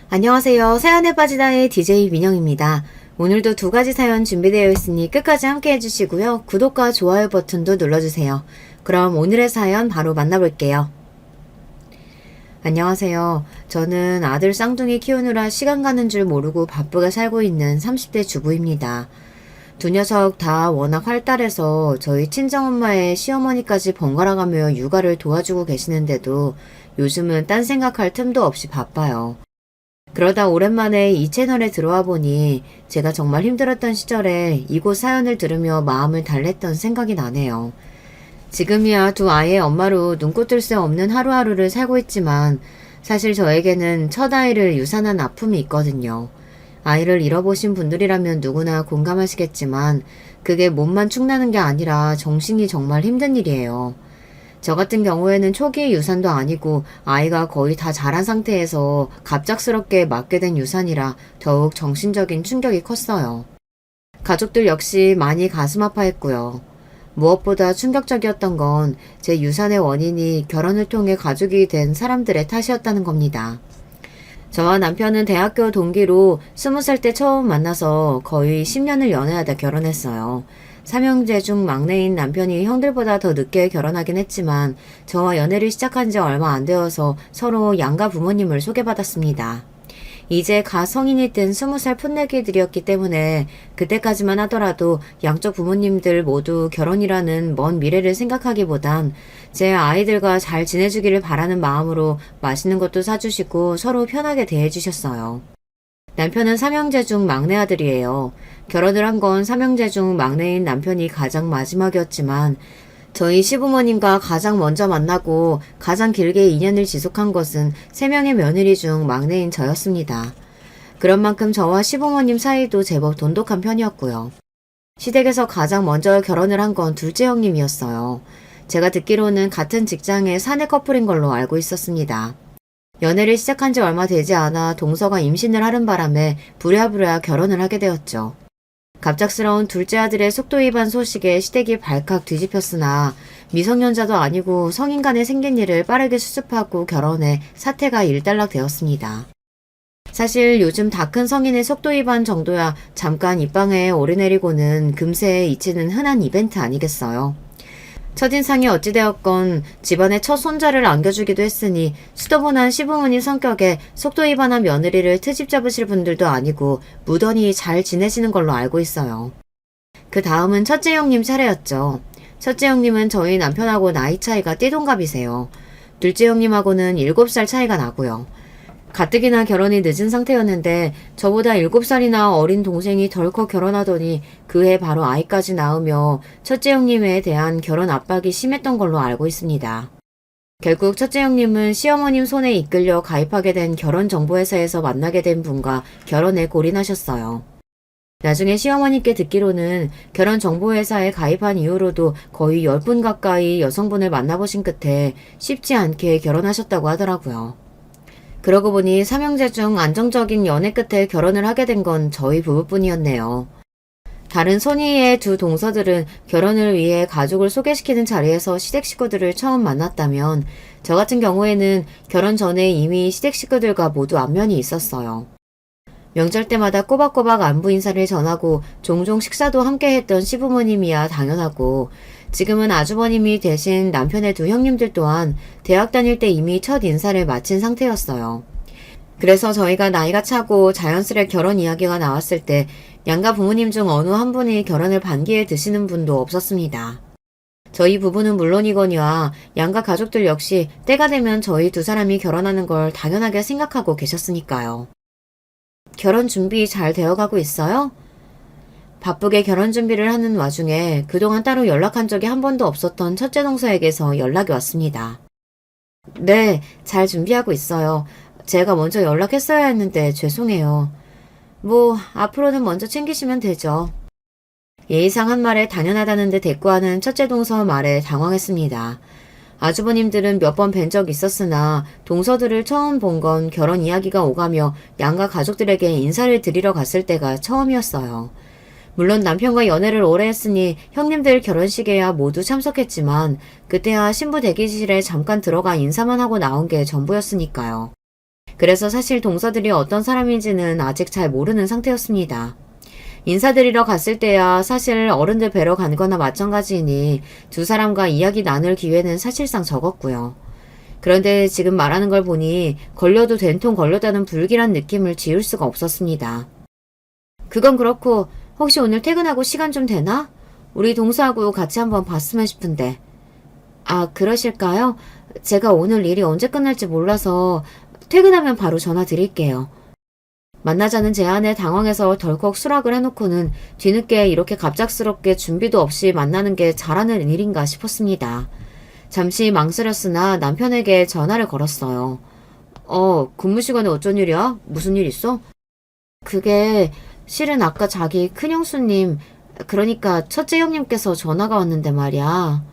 안녕하세요. 사연에 빠지다의 DJ 민영입니다. 오늘도 두 가지 사연 준비되어 있으니 끝까지 함께 해주시고요. 구독과 좋아요 버튼도 눌러주세요. 그럼 오늘의 사연 바로 만나볼게요. 안녕하세요. 저는 아들 쌍둥이 키우느라 시간 가는 줄 모르고 바쁘게 살고 있는 30대 주부입니다. 두 녀석 다 워낙 활달해서 저희 친정엄마의 시어머니까지 번갈아가며 육아를 도와주고 계시는데도 요즘은 딴 생각할 틈도 없이 바빠요. 그러다 오랜만에 이 채널에 들어와 보니 제가 정말 힘들었던 시절에 이곳 사연을 들으며 마음을 달랬던 생각이 나네요. 지금이야 두 아이의 엄마로 눈꽃 뜰 새 없는 하루하루를 살고 있지만 사실 저에게는 첫 아이를 유산한 아픔이 있거든요. 아이를 잃어보신 분들이라면 누구나 공감하시겠지만 그게 몸만 축나는 게 아니라 정신이 정말 힘든 일이에요. 저 같은 경우에는 초기 유산도 아니고 아이가 거의 다 자란 상태에서 갑작스럽게 맞게 된 유산이라 더욱 정신적인 충격이 컸어요. 가족들 역시 많이 가슴 아파했고요. 무엇보다 충격적이었던 건 제 유산의 원인이 결혼을 통해 가족이 된 사람들의 탓이었다는 겁니다. 저와 남편은 대학교 동기로 20살 때 처음 만나서 거의 10년을 연애하다 결혼했어요. 삼형제 중 막내인 남편이 형들보다 더 늦게 결혼하긴 했지만 저와 연애를 시작한 지 얼마 안 되어서 서로 양가 부모님을 소개받았습니다. 이제 가 성인이 된 20살 풋내기들이었기 때문에 그때까지만 하더라도 양쪽 부모님들 모두 결혼이라는 먼 미래를 생각하기보단 제 아이들과 잘 지내주기를 바라는 마음으로 맛있는 것도 사주시고 서로 편하게 대해주셨어요. 남편은 삼형제 중 막내 아들이에요. 결혼을 한 건 삼형제 중 막내인 남편이 가장 마지막이었지만 저희 시부모님과 가장 먼저 만나고 가장 길게 인연을 지속한 것은 3명의 며느리 중 막내인 저였습니다. 그런 만큼 저와 시부모님 사이도 제법 돈독한 편이었고요. 시댁에서 가장 먼저 결혼을 한 건 둘째 형님이었어요. 제가 듣기로는 같은 직장의 사내 커플인 걸로 알고 있었습니다. 연애를 시작한 지 얼마 되지 않아 동서가 임신을 하는 바람에 부랴부랴 결혼을 하게 되었죠. 갑작스러운 둘째 아들의 속도 위반 소식에 시댁이 발칵 뒤집혔으나 미성년자도 아니고 성인 간에 생긴 일을 빠르게 수습하고 결혼해 사태가 일단락되었습니다. 사실 요즘 다 큰 성인의 속도 위반 정도야 잠깐 입방에 오르내리고는 금세 잊히는 흔한 이벤트 아니겠어요. 첫인상이 어찌되었건 집안에 첫 손자를 안겨주기도 했으니 수더분한 시부모님 성격에 속도 위반한 며느리를 트집 잡으실 분들도 아니고 무던히 잘 지내시는 걸로 알고 있어요. 그 다음은 첫째 형님 차례였죠. 첫째 형님은 저희 남편하고 나이 차이가 띠동갑이세요. 둘째 형님하고는 7살 차이가 나고요. 가뜩이나 결혼이 늦은 상태였는데 저보다 7살이나 어린 동생이 덜컥 결혼하더니 그해 바로 아이까지 낳으며 첫째 형님에 대한 결혼 압박이 심했던 걸로 알고 있습니다. 결국 첫째 형님은 시어머님 손에 이끌려 가입하게 된 결혼정보회사에서 만나게 된 분과 결혼에 골인하셨어요. 나중에 시어머니께 듣기로는 결혼정보회사에 가입한 이후로도 거의 10분 가까이 여성분을 만나보신 끝에 쉽지 않게 결혼하셨다고 하더라고요. 그러고 보니 삼형제 중 안정적인 연애 끝에 결혼을 하게 된 건 저희 부부뿐이었네요. 다른 손위의 두 동서들은 결혼을 위해 가족을 소개시키는 자리에서 시댁 식구들을 처음 만났다면 저 같은 경우에는 결혼 전에 이미 시댁 식구들과 모두 안면이 있었어요. 명절 때마다 꼬박꼬박 안부 인사를 전하고 종종 식사도 함께 했던 시부모님이야 당연하고 지금은 아주버님이 되신 남편의 두 형님들 또한 대학 다닐 때 이미 첫 인사를 마친 상태였어요. 그래서 저희가 나이가 차고 자연스레 결혼 이야기가 나왔을 때 양가 부모님 중 어느 한 분이 결혼을 반기에 드시는 분도 없었습니다. 저희 부부는 물론이거니와 양가 가족들 역시 때가 되면 저희 두 사람이 결혼하는 걸 당연하게 생각하고 계셨으니까요. 결혼 준비 잘 되어가고 있어요? 바쁘게 결혼 준비를 하는 와중에 그동안 따로 연락한 적이 한 번도 없었던 첫째 동서에게서 연락이 왔습니다. 네, 잘 준비하고 있어요. 제가 먼저 연락했어야 했는데 죄송해요. 앞으로는 먼저 챙기시면 되죠. 예의상 한 말에 당연하다는 데 대꾸하는 첫째 동서 말에 당황했습니다. 아주버님들은 몇 번 뵌 적 있었으나 동서들을 처음 본 건 결혼 이야기가 오가며 양가 가족들에게 인사를 드리러 갔을 때가 처음이었어요. 물론 남편과 연애를 오래 했으니 형님들 결혼식에야 모두 참석했지만 그때야 신부 대기실에 잠깐 들어가 인사만 하고 나온 게 전부였으니까요. 그래서 사실 동서들이 어떤 사람인지는 아직 잘 모르는 상태였습니다. 인사드리러 갔을 때야 사실 어른들 뵈러 간 거나 마찬가지이니 두 사람과 이야기 나눌 기회는 사실상 적었고요. 그런데 지금 말하는 걸 보니 걸려도 된통 걸렸다는 불길한 느낌을 지울 수가 없었습니다. 그건 그렇고 혹시 오늘 퇴근하고 시간 좀 되나? 우리 동서하고 같이 한번 봤으면 싶은데. 아, 그러실까요? 제가 오늘 일이 언제 끝날지 몰라서 퇴근하면 바로 전화 드릴게요. 만나자는 제안에 당황해서 덜컥 수락을 해놓고는 뒤늦게 이렇게 갑작스럽게 준비도 없이 만나는 게 잘하는 일인가 싶었습니다. 잠시 망설였으나 남편에게 전화를 걸었어요. 근무 시간에 어쩐 일이야? 무슨 일 있어? 그게 실은 아까 자기 큰형수님, 그러니까 첫째 형님께서 전화가 왔는데 말이야.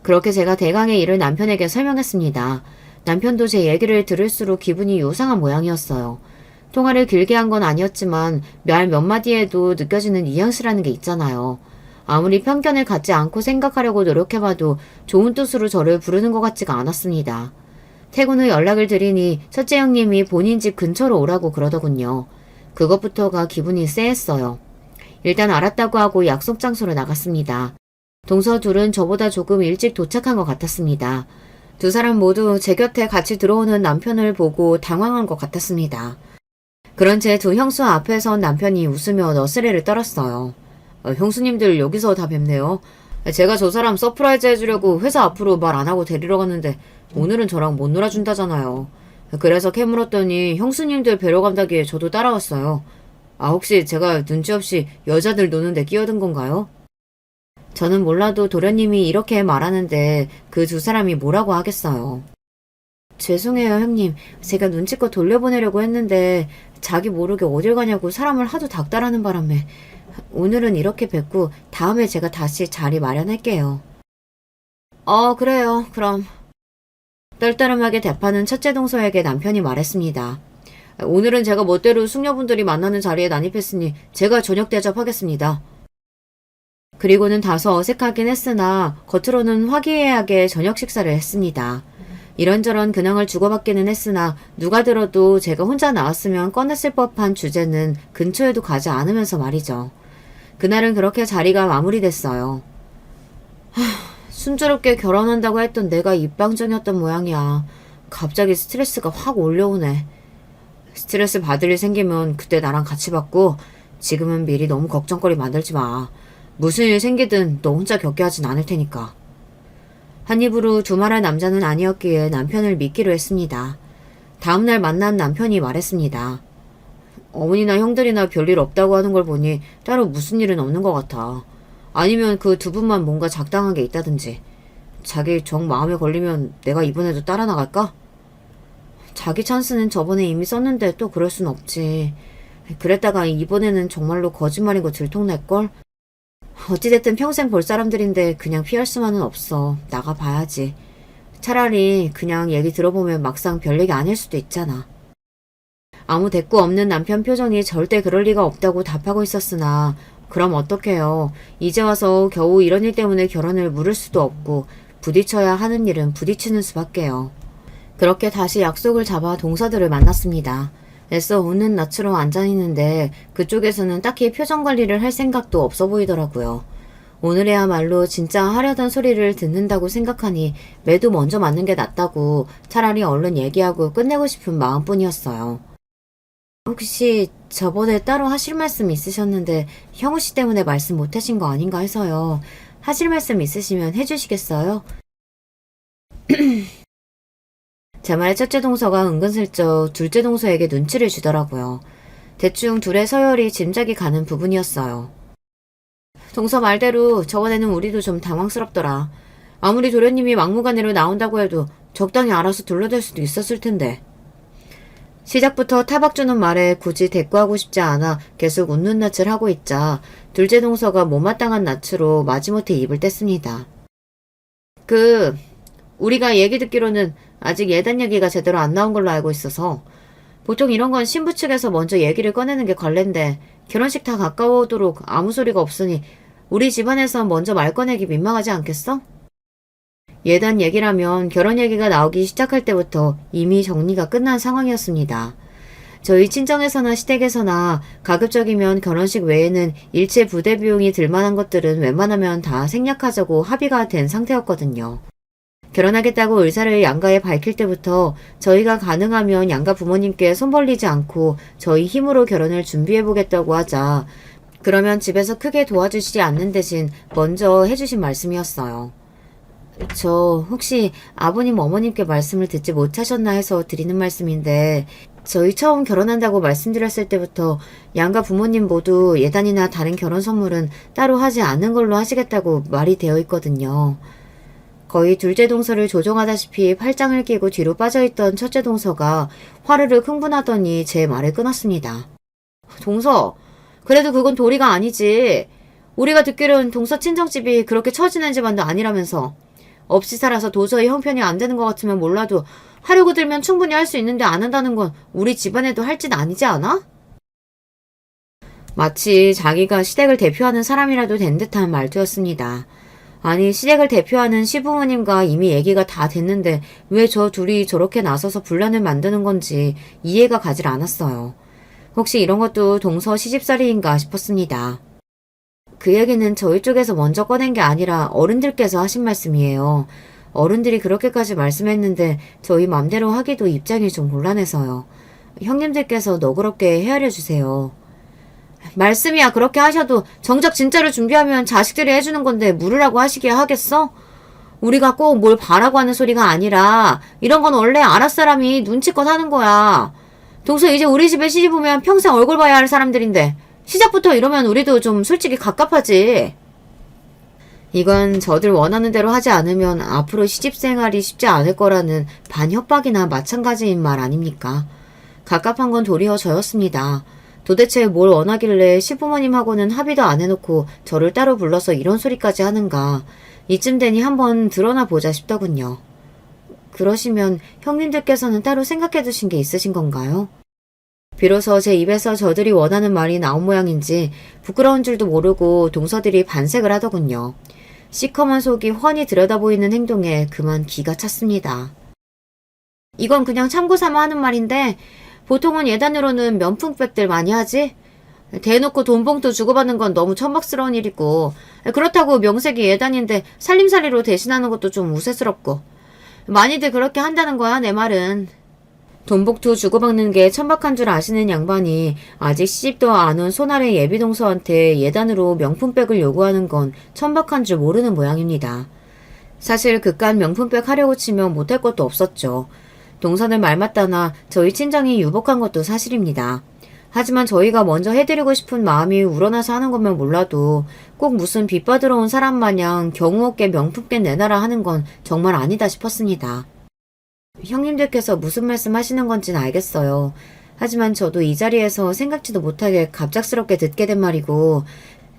그렇게 제가 대강의 일을 남편에게 설명했습니다. 남편도 제 얘기를 들을수록 기분이 요상한 모양이었어요. 통화를 길게 한 건 아니었지만 말 몇 마디에도 느껴지는 뉘앙스라는 게 있잖아요. 아무리 편견을 갖지 않고 생각하려고 노력해봐도 좋은 뜻으로 저를 부르는 것 같지가 않았습니다. 퇴근 후 연락을 드리니 첫째 형님이 본인 집 근처로 오라고 그러더군요. 그것부터가 기분이 쎄했어요. 일단 알았다고 하고 약속 장소로 나갔습니다. 동서 둘은 저보다 조금 일찍 도착한 것 같았습니다. 두 사람 모두 제 곁에 같이 들어오는 남편을 보고 당황한 것 같았습니다. 그런 제 두 형수 앞에선 남편이 웃으며 너스레를 떨었어요. 형수님들 여기서 다 뵙네요. 제가 저 사람 서프라이즈 해주려고 회사 앞으로 말 안 하고 데리러 갔는데 오늘은 저랑 못 놀아준다잖아요. 그래서 캐물었더니 형수님들 뵈러 간다기에 저도 따라왔어요. 아, 혹시 제가 눈치 없이 여자들 노는데 끼어든 건가요? 저는 몰라도 도련님이 이렇게 말하는데 그 두 사람이 뭐라고 하겠어요. 죄송해요, 형님. 제가 눈치껏 돌려보내려고 했는데 자기 모르게 어딜 가냐고 사람을 하도 닥달하는 바람에 오늘은 이렇게 뵙고 다음에 제가 다시 자리 마련할게요. 그래요. 그럼. 떨떠름하게 대파는 첫째 동서에게 남편이 말했습니다. 오늘은 제가 멋대로 숙녀분들이 만나는 자리에 난입했으니 제가 저녁 대접하겠습니다. 그리고는 다소 어색하긴 했으나 겉으로는 화기애애하게 저녁 식사를 했습니다. 이런저런 근황을 주고받기는 했으나 누가 들어도 제가 혼자 나왔으면 꺼냈을 법한 주제는 근처에도 가지 않으면서 말이죠. 그날은 그렇게 자리가 마무리됐어요. 순조롭게 결혼한다고 했던 내가 입방정이었던 모양이야. 갑자기 스트레스가 확 올려오네. 스트레스 받을 일 생기면 그때 나랑 같이 받고 지금은 미리 너무 걱정거리 만들지 마. 무슨 일 생기든 너 혼자 겪게 하진 않을 테니까. 한 입으로 두말할 남자는 아니었기에 남편을 믿기로 했습니다. 다음날 만난 남편이 말했습니다. 어머니나 형들이나 별일 없다고 하는 걸 보니 따로 무슨 일은 없는 것 같아. 아니면 그 두 분만 뭔가 작당한 게 있다든지. 자기 정 마음에 걸리면 내가 이번에도 따라 나갈까? 자기 찬스는 저번에 이미 썼는데 또 그럴 순 없지. 그랬다가 이번에는 정말로 거짓말인 거 들통날걸? 어찌됐든 평생 볼 사람들인데 그냥 피할 수만은 없어. 나가봐야지. 차라리 그냥 얘기 들어보면 막상 별 얘기 아닐 수도 있잖아. 아무 대꾸 없는 남편 표정이 절대 그럴 리가 없다고 답하고 있었으나 그럼 어떡해요. 이제 와서 겨우 이런 일 때문에 결혼을 물을 수도 없고 부딪혀야 하는 일은 부딪히는 수밖에요. 그렇게 다시 약속을 잡아 동서들을 만났습니다. 애써 웃는 낯으로 앉아있는데 그쪽에서는 딱히 표정 관리를 할 생각도 없어 보이더라고요. 오늘에야말로 진짜 하려던 소리를 듣는다고 생각하니 매도 먼저 맞는 게 낫다고 차라리 얼른 얘기하고 끝내고 싶은 마음뿐이었어요. 혹시 저번에 따로 하실 말씀 있으셨는데 형우 씨 때문에 말씀 못 하신 거 아닌가 해서요. 하실 말씀 있으시면 해주시겠어요? 제 말에 첫째 동서가 은근슬쩍 둘째 동서에게 눈치를 주더라고요. 대충 둘의 서열이 짐작이 가는 부분이었어요. 동서 말대로 저번에는 우리도 좀 당황스럽더라. 아무리 도련님이 막무가내로 나온다고 해도 적당히 알아서 둘러댈 수도 있었을 텐데. 시작부터 타박 주는 말에 굳이 대꾸하고 싶지 않아 계속 웃는 낯을 하고 있자 둘째 동서가 못마땅한 낯으로 마지못해 입을 뗐습니다. 우리가 얘기 듣기로는 아직 예단 얘기가 제대로 안 나온 걸로 알고 있어서 보통 이런 건 신부 측에서 먼저 얘기를 꺼내는 게 관례인데 결혼식 다 가까워오도록 아무 소리가 없으니 우리 집안에서 먼저 말 꺼내기 민망하지 않겠어? 예단 얘기라면 결혼 얘기가 나오기 시작할 때부터 이미 정리가 끝난 상황이었습니다. 저희 친정에서나 시댁에서나 가급적이면 결혼식 외에는 일체 부대 비용이 들만한 것들은 웬만하면 다 생략하자고 합의가 된 상태였거든요. 결혼하겠다고 의사를 양가에 밝힐 때부터 저희가 가능하면 양가 부모님께 손 벌리지 않고 저희 힘으로 결혼을 준비해보겠다고 하자 그러면 집에서 크게 도와주시지 않는 대신 먼저 해주신 말씀이었어요. 저 혹시 아버님 어머님께 말씀을 듣지 못하셨나 해서 드리는 말씀인데 저희 처음 결혼한다고 말씀드렸을 때부터 양가 부모님 모두 예단이나 다른 결혼 선물은 따로 하지 않는 걸로 하시겠다고 말이 되어 있거든요. 거의 둘째 동서를 조종하다시피 팔짱을 끼고 뒤로 빠져있던 첫째 동서가 화르륵 흥분하더니 제 말을 끊었습니다. 동서, 그래도 그건 도리가 아니지. 우리가 듣기로는 동서 친정집이 그렇게 처지는 집안도 아니라면서. 없이 살아서 도저히 형편이 안 되는 것 같으면 몰라도 하려고 들면 충분히 할 수 있는데 안 한다는 건 우리 집안에도 할 짓 아니지 않아? 마치 자기가 시댁을 대표하는 사람이라도 된 듯한 말투였습니다. 아니 시댁을 대표하는 시부모님과 이미 얘기가 다 됐는데 왜 저 둘이 저렇게 나서서 분란을 만드는 건지 이해가 가질 않았어요. 혹시 이런 것도 동서 시집살이인가 싶었습니다. 그 얘기는 저희 쪽에서 먼저 꺼낸 게 아니라 어른들께서 하신 말씀이에요. 어른들이 그렇게까지 말씀했는데 저희 맘대로 하기도 입장이 좀 곤란해서요. 형님들께서 너그럽게 헤아려 주세요. 말씀이야 그렇게 하셔도 정작 진짜로 준비하면 자식들이 해주는 건데 물으라고 하시기에 하겠어? 우리가 꼭 뭘 바라고 하는 소리가 아니라 이런 건 원래 아랫사람이 눈치껏 하는 거야. 동서 이제 우리 집에 시집 오면 평생 얼굴 봐야 할 사람들인데 시작부터 이러면 우리도 좀 솔직히 갑갑하지. 이건 저들 원하는 대로 하지 않으면 앞으로 시집생활이 쉽지 않을 거라는 반협박이나 마찬가지인 말 아닙니까? 갑갑한 건 도리어 저였습니다. 도대체 뭘 원하길래 시부모님하고는 합의도 안 해놓고 저를 따로 불러서 이런 소리까지 하는가. 이쯤 되니 한번 드러나 보자 싶더군요. 그러시면 형님들께서는 따로 생각해 두신 게 있으신 건가요? 비로소 제 입에서 저들이 원하는 말이 나온 모양인지 부끄러운 줄도 모르고 동서들이 반색을 하더군요. 시커먼 속이 훤히 들여다보이는 행동에 그만 기가 찼습니다. 이건 그냥 참고삼아 하는 말인데 보통은 예단으로는 면품백들 많이 하지? 대놓고 돈봉투 주고받는 건 너무 천박스러운 일이고 그렇다고 명색이 예단인데 살림살이로 대신하는 것도 좀 우세스럽고 많이들 그렇게 한다는 거야 내 말은. 돈봉투 주고받는 게 천박한 줄 아시는 양반이 아직 시집도 안 온 손아래 예비동서한테 예단으로 명품백을 요구하는 건 천박한 줄 모르는 모양입니다. 사실 그깟 명품백 하려고 치면 못할 것도 없었죠. 동서는 말 맞다나 저희 친정이 유복한 것도 사실입니다. 하지만 저희가 먼저 해드리고 싶은 마음이 우러나서 하는 거면 몰라도 꼭 무슨 빚받으러 온 사람 마냥 경우 없게 명품백 내놔라 하는 건 정말 아니다 싶었습니다. 형님들께서 무슨 말씀 하시는 건지는 알겠어요. 하지만 저도 이 자리에서 생각지도 못하게 갑작스럽게 듣게 된 말이고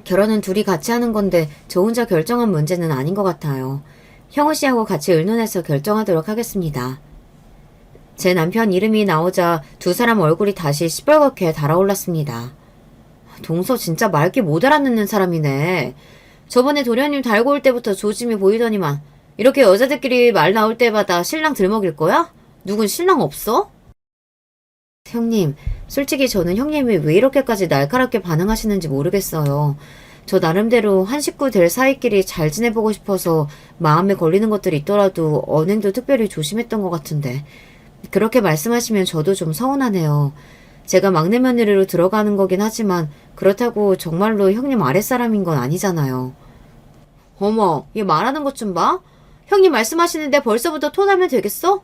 결혼은 둘이 같이 하는 건데 저 혼자 결정한 문제는 아닌 것 같아요. 형우 씨하고 같이 의논해서 결정하도록 하겠습니다. 제 남편 이름이 나오자 두 사람 얼굴이 다시 시뻘겋게 달아올랐습니다. 동서 진짜 말귀 못 알아듣는 사람이네. 저번에 도련님 달고 올 때부터 조짐이 보이더니만 이렇게 여자들끼리 말 나올 때마다 신랑 들먹일 거야? 누군 신랑 없어? 형님, 솔직히 저는 형님이 왜 이렇게까지 날카롭게 반응하시는지 모르겠어요. 저 나름대로 한 식구 될 사이끼리 잘 지내보고 싶어서 마음에 걸리는 것들이 있더라도 언행도 특별히 조심했던 것 같은데 그렇게 말씀하시면 저도 좀 서운하네요. 제가 막내 며느리로 들어가는 거긴 하지만 그렇다고 정말로 형님 아랫사람인 건 아니잖아요. 어머, 얘 말하는 것 좀 봐. 형님 말씀하시는데 벌써부터 토나면 되겠어?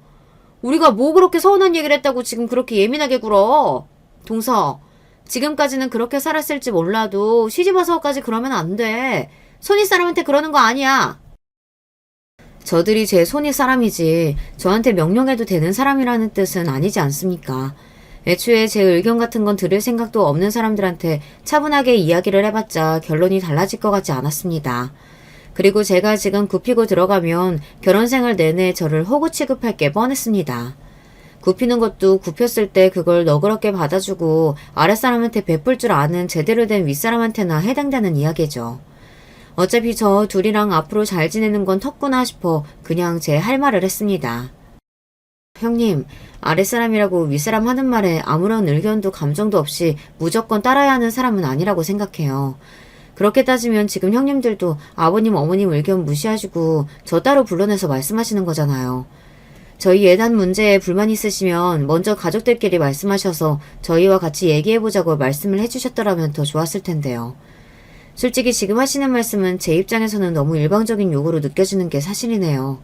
우리가 뭐 그렇게 서운한 얘기를 했다고 지금 그렇게 예민하게 굴어. 동서, 지금까지는 그렇게 살았을지 몰라도 시집와서까지 그러면 안 돼. 손윗 사람한테 그러는 거 아니야. 저들이 제 손윗 사람이지 저한테 명령해도 되는 사람이라는 뜻은 아니지 않습니까? 애초에 제 의견 같은 건 들을 생각도 없는 사람들한테 차분하게 이야기를 해봤자 결론이 달라질 것 같지 않았습니다. 그리고 제가 지금 굽히고 들어가면 결혼 생활 내내 저를 호구 취급할 게 뻔했습니다. 굽히는 것도 굽혔을 때 그걸 너그럽게 받아주고 아랫사람한테 베풀 줄 아는 제대로 된 윗사람한테나 해당되는 이야기죠. 어차피 저 둘이랑 앞으로 잘 지내는 건 텄구나 싶어 그냥 제 할 말을 했습니다. 형님, 아랫사람이라고 윗사람 하는 말에 아무런 의견도 감정도 없이 무조건 따라야 하는 사람은 아니라고 생각해요. 그렇게 따지면 지금 형님들도 아버님, 어머님 의견 무시하시고 저 따로 불러내서 말씀하시는 거잖아요. 저희 예단 문제에 불만 있으시면 먼저 가족들끼리 말씀하셔서 저희와 같이 얘기해보자고 말씀을 해주셨더라면 더 좋았을 텐데요. 솔직히 지금 하시는 말씀은 제 입장에서는 너무 일방적인 요구로 느껴지는 게 사실이네요.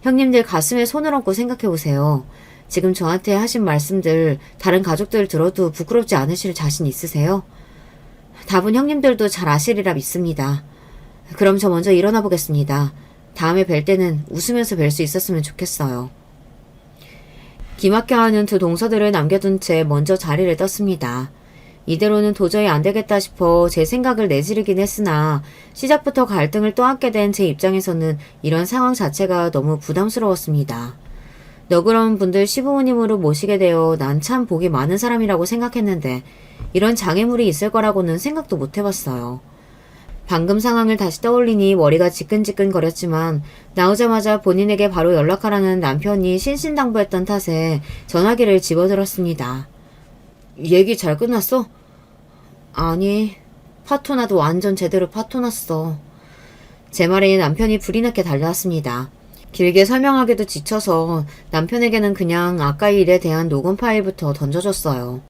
형님들 가슴에 손을 얹고 생각해보세요. 지금 저한테 하신 말씀들 다른 가족들 들어도 부끄럽지 않으실 자신 있으세요? 답은 형님들도 잘 아시리라 믿습니다. 그럼 저 먼저 일어나 보겠습니다. 다음에 뵐 때는 웃으면서 뵐 수 있었으면 좋겠어요. 기막혀 하는 두 동서들을 남겨둔 채 먼저 자리를 떴습니다. 이대로는 도저히 안 되겠다 싶어 제 생각을 내지르긴 했으나 시작부터 갈등을 떠안게 된 제 입장에서는 이런 상황 자체가 너무 부담스러웠습니다. 너그러운 분들 시부모님으로 모시게 되어 난 참 복이 많은 사람이라고 생각했는데 이런 장애물이 있을 거라고는 생각도 못 해봤어요. 방금 상황을 다시 떠올리니 머리가 지끈지끈거렸지만 나오자마자 본인에게 바로 연락하라는 남편이 신신당부했던 탓에 전화기를 집어들었습니다. 얘기 잘 끝났어? 아니, 파토나도 완전 제대로 파토났어. 제 말에 남편이 불이 나게 달려왔습니다. 길게 설명하기도 지쳐서 남편에게는 그냥 아까 일에 대한 녹음 파일부터 던져줬어요.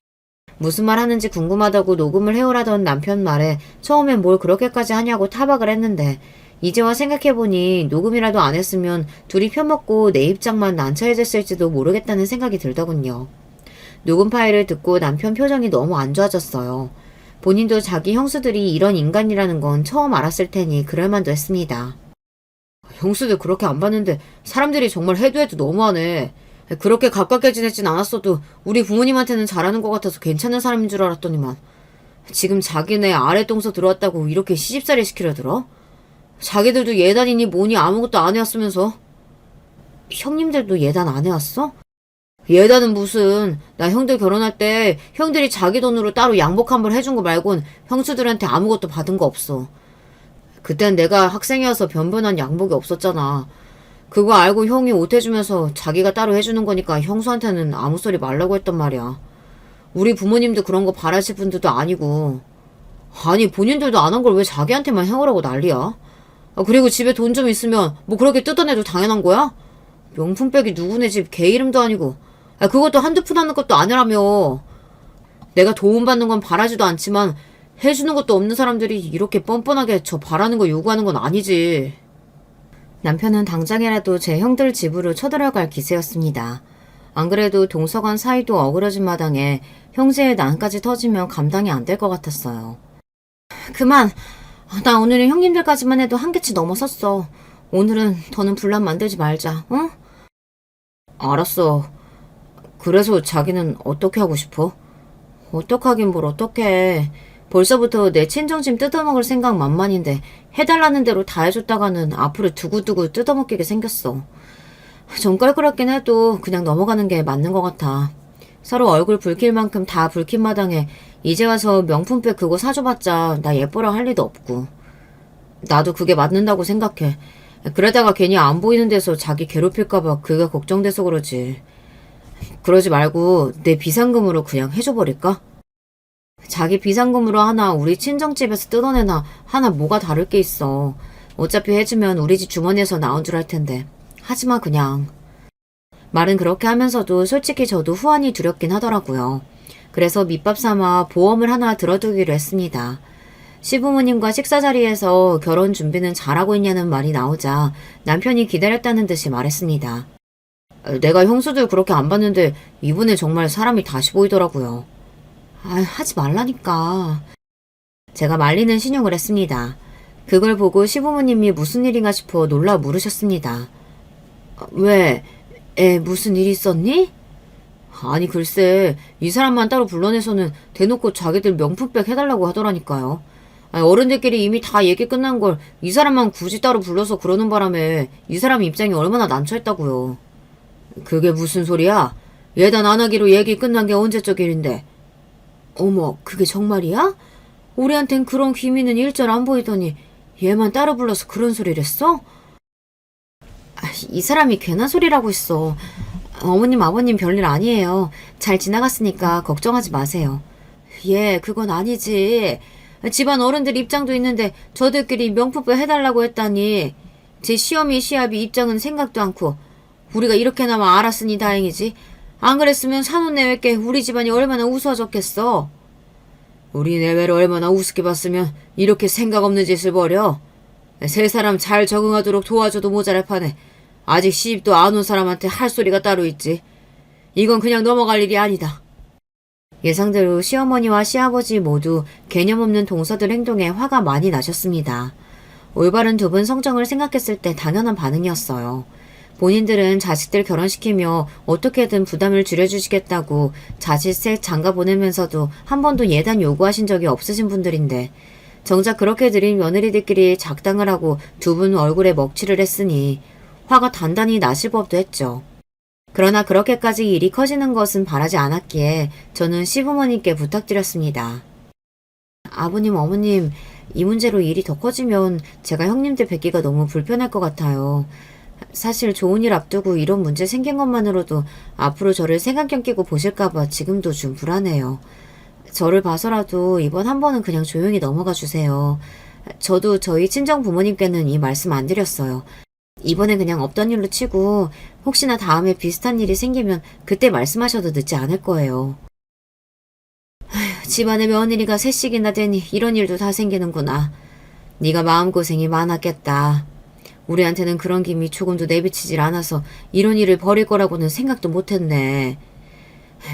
무슨 말 하는지 궁금하다고 녹음을 해오라던 남편 말에 처음엔 뭘 그렇게까지 하냐고 타박을 했는데 이제와 생각해보니 녹음이라도 안 했으면 둘이 편먹고 내 입장만 난처해졌을지도 모르겠다는 생각이 들더군요. 녹음 파일을 듣고 남편 표정이 너무 안 좋아졌어요. 본인도 자기 형수들이 이런 인간이라는 건 처음 알았을 테니 그럴만도 했습니다. 형수들 그렇게 안 봤는데 사람들이 정말 해도 너무하네. 그렇게 가깝게 지내진 않았어도 우리 부모님한테는 잘하는 것 같아서 괜찮은 사람인 줄 알았더니만 지금 자기네 아래 동서 들어왔다고 이렇게 시집살이 시키려 들어? 자기들도 예단이니 뭐니 아무것도 안 해왔으면서. 형님들도 예단 안 해왔어? 예단은 무슨, 나 형들 결혼할 때 형들이 자기 돈으로 따로 양복 한 벌 해준 거 말곤 형수들한테 아무것도 받은 거 없어. 그땐 내가 학생이어서 변변한 양복이 없었잖아. 그거 알고 형이 옷 해주면서 자기가 따로 해주는 거니까 형수한테는 아무 소리 말라고 했단 말이야. 우리 부모님도 그런 거 바라실 분들도 아니고. 아니 본인들도 안 한 걸 왜 자기한테만 해오라고 난리야? 그리고 집에 돈 좀 있으면 뭐 그렇게 뜯어내도 당연한 거야? 명품백이 누구네 집 개 이름도 아니고. 그것도 한두 푼 하는 것도 아니라며. 내가 도움받는 건 바라지도 않지만 해주는 것도 없는 사람들이 이렇게 뻔뻔하게 저 바라는 거 요구하는 건 아니지. 남편은 당장이라도 제 형들 집으로 쳐들어갈 기세였습니다. 안 그래도 동서간 사이도 어그러진 마당에 형제의 난까지 터지면 감당이 안 될 것 같았어요. 그만! 나 오늘은 형님들까지만 해도 한계치 넘어섰어. 오늘은 더는 분란 만들지 말자, 응? 알았어. 그래서 자기는 어떻게 하고 싶어? 어떡하긴 뭘 어떡해. 벌써부터 내 친정집 뜯어먹을 생각 만만인데 해달라는 대로 다 해줬다가는 앞으로 두고두고 뜯어먹기게 생겼어. 좀 껄끄럽긴 해도 그냥 넘어가는 게 맞는 것 같아. 서로 얼굴 붉힐 만큼 다 붉힌 마당에 이제 와서 명품백 그거 사줘봤자 나 예뻐라 할 리도 없고. 나도 그게 맞는다고 생각해. 그러다가 괜히 안 보이는 데서 자기 괴롭힐까봐 그게 걱정돼서 그러지. 그러지 말고 내 비상금으로 그냥 해줘버릴까? 자기 비상금으로 하나 우리 친정집에서 뜯어내나 하나 뭐가 다를 게 있어. 어차피 해주면 우리 집 주머니에서 나온 줄 알 텐데. 하지마 그냥. 말은 그렇게 하면서도 솔직히 저도 후환이 두렵긴 하더라고요. 그래서 밑밥 삼아 보험을 하나 들어두기로 했습니다. 시부모님과 식사 자리에서 결혼 준비는 잘하고 있냐는 말이 나오자 남편이 기다렸다는 듯이 말했습니다. 내가 형수들 그렇게 안 봤는데 이번에 정말 사람이 다시 보이더라고요. 하지 말라니까. 제가 말리는 신용을 했습니다. 그걸 보고 시부모님이 무슨 일인가 싶어 놀라 물으셨습니다. 왜? 무슨 일 있었니? 아니 글쎄 이 사람만 따로 불러내서는 대놓고 자기들 명품백 해달라고 하더라니까요. 어른들끼리 이미 다 얘기 끝난 걸 이 사람만 굳이 따로 불러서 그러는 바람에 이 사람 입장이 얼마나 난처했다고요. 그게 무슨 소리야? 예단 안 하기로 얘기 끝난 게 언제적 일인데. 어머, 그게 정말이야? 우리한텐 그런 기미는 일절 안 보이더니 얘만 따로 불러서 그런 소리를 했어? 이 사람이 괜한 소리라고 했어. 어머님, 아버님 별일 아니에요. 잘 지나갔으니까 걱정하지 마세요. 예, 그건 아니지. 집안 어른들 입장도 있는데 저들끼리 명품백 해달라고 했다니. 제 시어미 시아비 입장은 생각도 않고 우리가 이렇게나마 알았으니 다행이지. 안 그랬으면 산후내외께 우리 집안이 얼마나 우스워졌겠어. 우리 내외를 얼마나 우습게 봤으면 이렇게 생각 없는 짓을 벌여. 세 사람 잘 적응하도록 도와줘도 모자랄 판에 아직 시집도 안 온 사람한테 할 소리가 따로 있지. 이건 그냥 넘어갈 일이 아니다. 예상대로 시어머니와 시아버지 모두 개념 없는 동서들 행동에 화가 많이 나셨습니다. 올바른 두 분 성정을 생각했을 때 당연한 반응이었어요. 본인들은 자식들 결혼시키며 어떻게든 부담을 줄여주시겠다고 자취색 장가 보내면서도 한 번도 예단 요구하신 적이 없으신 분들인데 정작 그렇게 드린 며느리들끼리 작당을 하고 두 분 얼굴에 먹칠을 했으니 화가 단단히 나실 법도 했죠. 그러나 그렇게까지 일이 커지는 것은 바라지 않았기에 저는 시부모님께 부탁드렸습니다. 아버님, 어머님, 이 문제로 일이 더 커지면 제가 형님들 뵙기가 너무 불편할 것 같아요. 사실 좋은 일 앞두고 이런 문제 생긴 것만으로도 앞으로 저를 색안경 끼고 보실까봐 지금도 좀 불안해요. 저를 봐서라도 이번 한 번은 그냥 조용히 넘어가 주세요. 저도 저희 친정 부모님께는 이 말씀 안 드렸어요. 이번엔 그냥 없던 일로 치고 혹시나 다음에 비슷한 일이 생기면 그때 말씀하셔도 늦지 않을 거예요. 아휴, 집안에 며느리가 셋씩이나 되니 이런 일도 다 생기는구나. 네가 마음고생이 많았겠다. 우리한테는 그런 김이 조금도 내비치질 않아서 이런 일을 벌일 거라고는 생각도 못했네.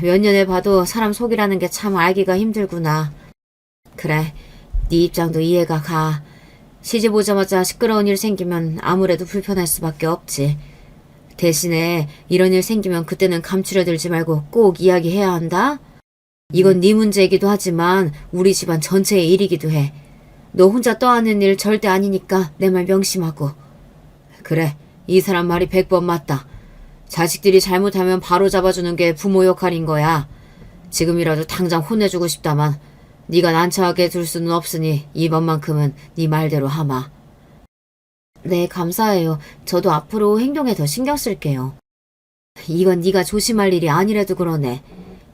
몇 년을 봐도 사람 속이라는 게 참 알기가 힘들구나. 그래, 네 입장도 이해가 가. 시집 오자마자 시끄러운 일 생기면 아무래도 불편할 수밖에 없지. 대신에 이런 일 생기면 그때는 감추려 들지 말고 꼭 이야기해야 한다. 이건 네 문제이기도 하지만 우리 집안 전체의 일이기도 해. 너 혼자 떠안는 일 절대 아니니까 내 말 명심하고. 그래, 이 사람 말이 100번 맞다. 자식들이 잘못하면 바로 잡아주는 게 부모 역할인 거야. 지금이라도 당장 혼내주고 싶다만 네가 난처하게 둘 수는 없으니 이번만큼은 네 말대로 하마. 네, 감사해요. 저도 앞으로 행동에 더 신경 쓸게요. 이건 네가 조심할 일이 아니라도 그러네.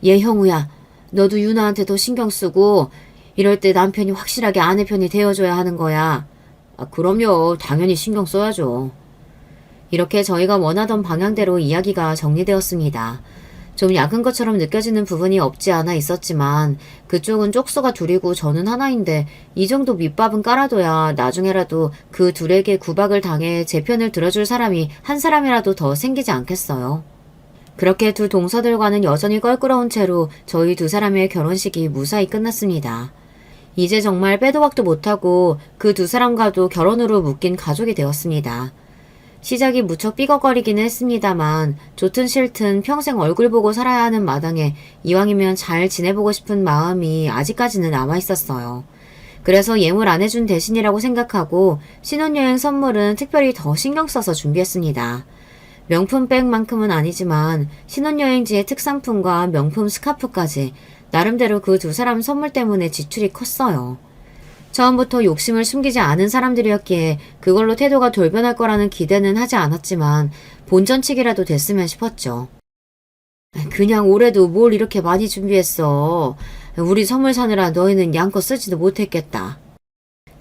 얘 형우야, 너도 유나한테 더 신경 쓰고 이럴 때 남편이 확실하게 아내 편이 되어줘야 하는 거야. 그럼요. 당연히 신경 써야죠. 이렇게 저희가 원하던 방향대로 이야기가 정리되었습니다. 좀 약은 것처럼 느껴지는 부분이 없지 않아 있었지만 그쪽은 쪽수가 둘이고 저는 하나인데 이 정도 밑밥은 깔아둬야 나중에라도 그 둘에게 구박을 당해 제 편을 들어줄 사람이 한 사람이라도 더 생기지 않겠어요. 그렇게 두 동서들과는 여전히 껄끄러운 채로 저희 두 사람의 결혼식이 무사히 끝났습니다. 이제 정말 빼도 박도 못하고 그 두 사람과도 결혼으로 묶인 가족이 되었습니다. 시작이 무척 삐걱거리기는 했습니다만 좋든 싫든 평생 얼굴 보고 살아야 하는 마당에 이왕이면 잘 지내보고 싶은 마음이 아직까지는 남아있었어요. 그래서 예물 안 해준 대신이라고 생각하고 신혼여행 선물은 특별히 더 신경 써서 준비했습니다. 명품백만큼은 아니지만 신혼여행지의 특산품과 명품 스카프까지 나름대로 그 두 사람 선물 때문에 지출이 컸어요. 처음부터 욕심을 숨기지 않은 사람들이었기에 그걸로 태도가 돌변할 거라는 기대는 하지 않았지만 본전치기라도 됐으면 싶었죠. 그냥 올해도 뭘 이렇게 많이 준비했어. 우리 선물 사느라 너희는 양껏 쓰지도 못했겠다.